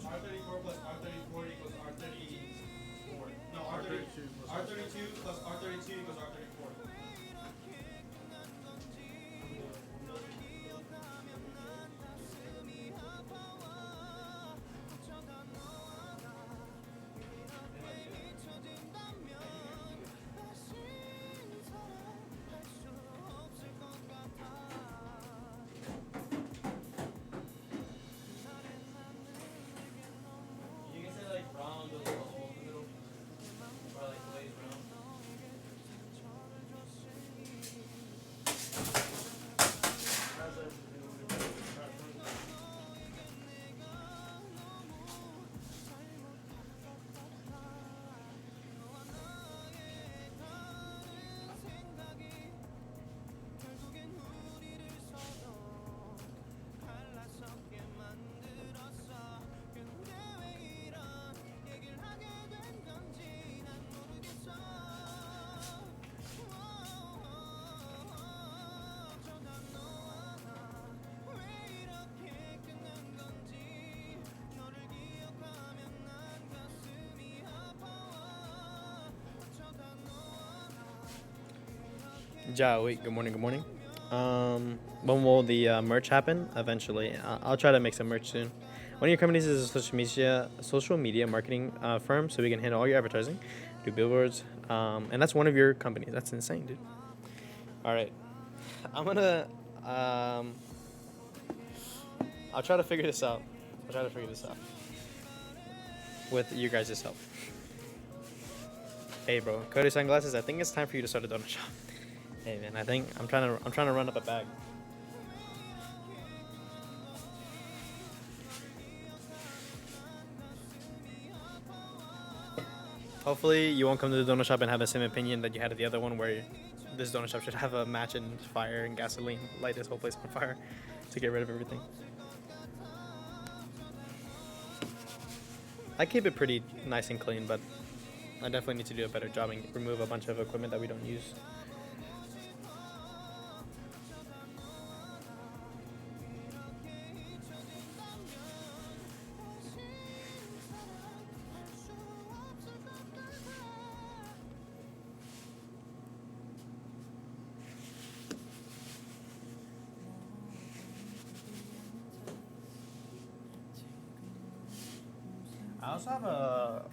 R34 plus R34 equals R34. No, R32 plus R32 equals R34. You can say like round with a little hole in the middle, or like glazed round. Ja, wait, good morning. When will the merch happen? Eventually. I'll try to make some merch soon. One of your companies is a social media marketing firm, so we can handle all your advertising, do billboards, and that's one of your companies. That's insane, dude. All right. I'm gonna, I'll try to figure this out. With you guys' help. Hey, bro, Cody Sunglasses, I think it's time for you to start a donut shop. Hey man, I think I'm trying to run up a bag. Hopefully you won't come to the donut shop and have the same opinion that you had at the other one, where this donut shop should have a match and fire and gasoline, light this whole place on fire to get rid of everything. I keep it pretty nice and clean, but I definitely need to do a better job and remove a bunch of equipment that we don't use.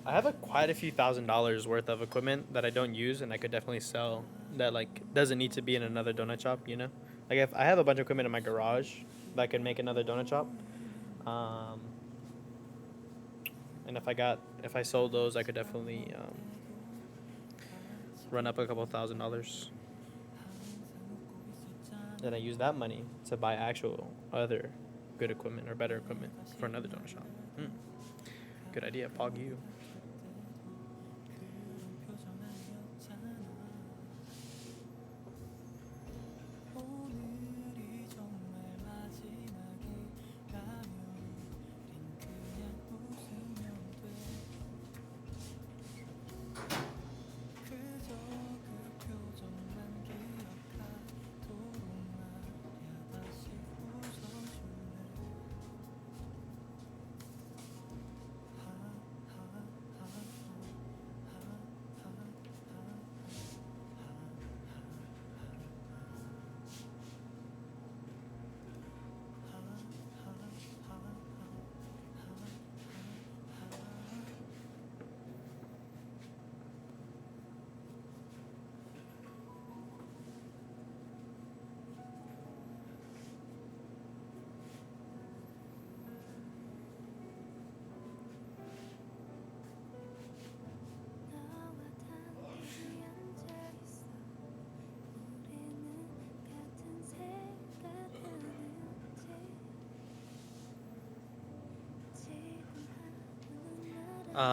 I have quite a few $1,000s worth of equipment that I don't use and I could definitely sell that like doesn't need to be in another donut shop, you know? Like if I have a bunch of equipment in my garage that could make another donut shop. And if I sold those, I could definitely run up a couple $1,000s. Then I use that money to buy actual other good equipment or better equipment for another donut shop. Good idea, Pog you.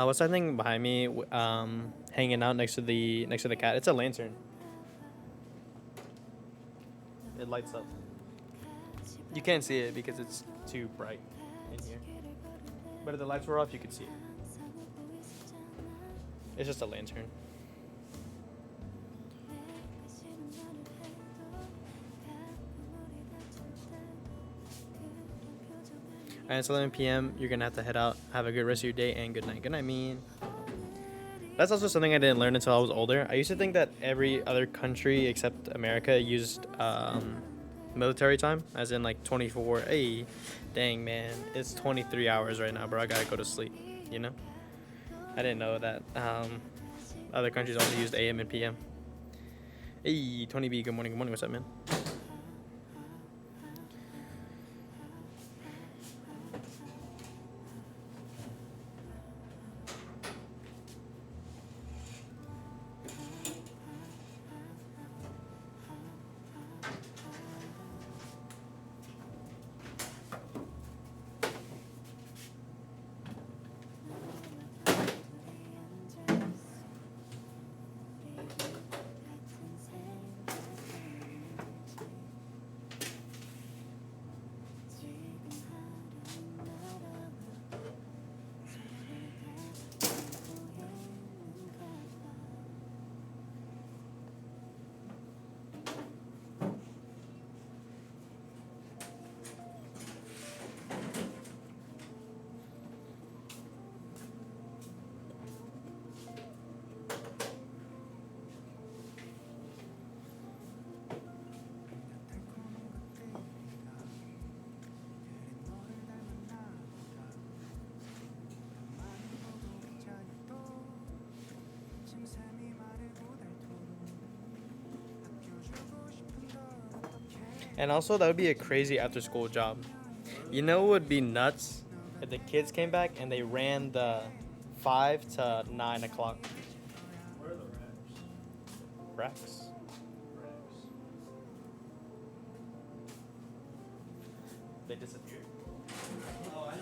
What's that thing behind me? Hanging out next to the cat. It's a lantern. It lights up. You can't see it because it's too bright in here. But if the lights were off, you could see it. It's just a lantern. Alright, it's 11 p.m. You're gonna have to head out. Have a good rest of your day and good night. Good night, mean. That's also something I didn't learn until I was older. I used to think that every other country except America used military time, as in like 24. Hey, dang man, it's 23 hours right now, bro. I gotta go to sleep. You know, I didn't know that other countries only used AM and PM. Hey, Tony B. Good morning. Good morning. What's up, man? And also, that would be a crazy after-school job. You know what would be nuts? If the kids came back and they ran the 5 to 9 o'clock. Where are the racks? Racks? They disappeared. Oh, I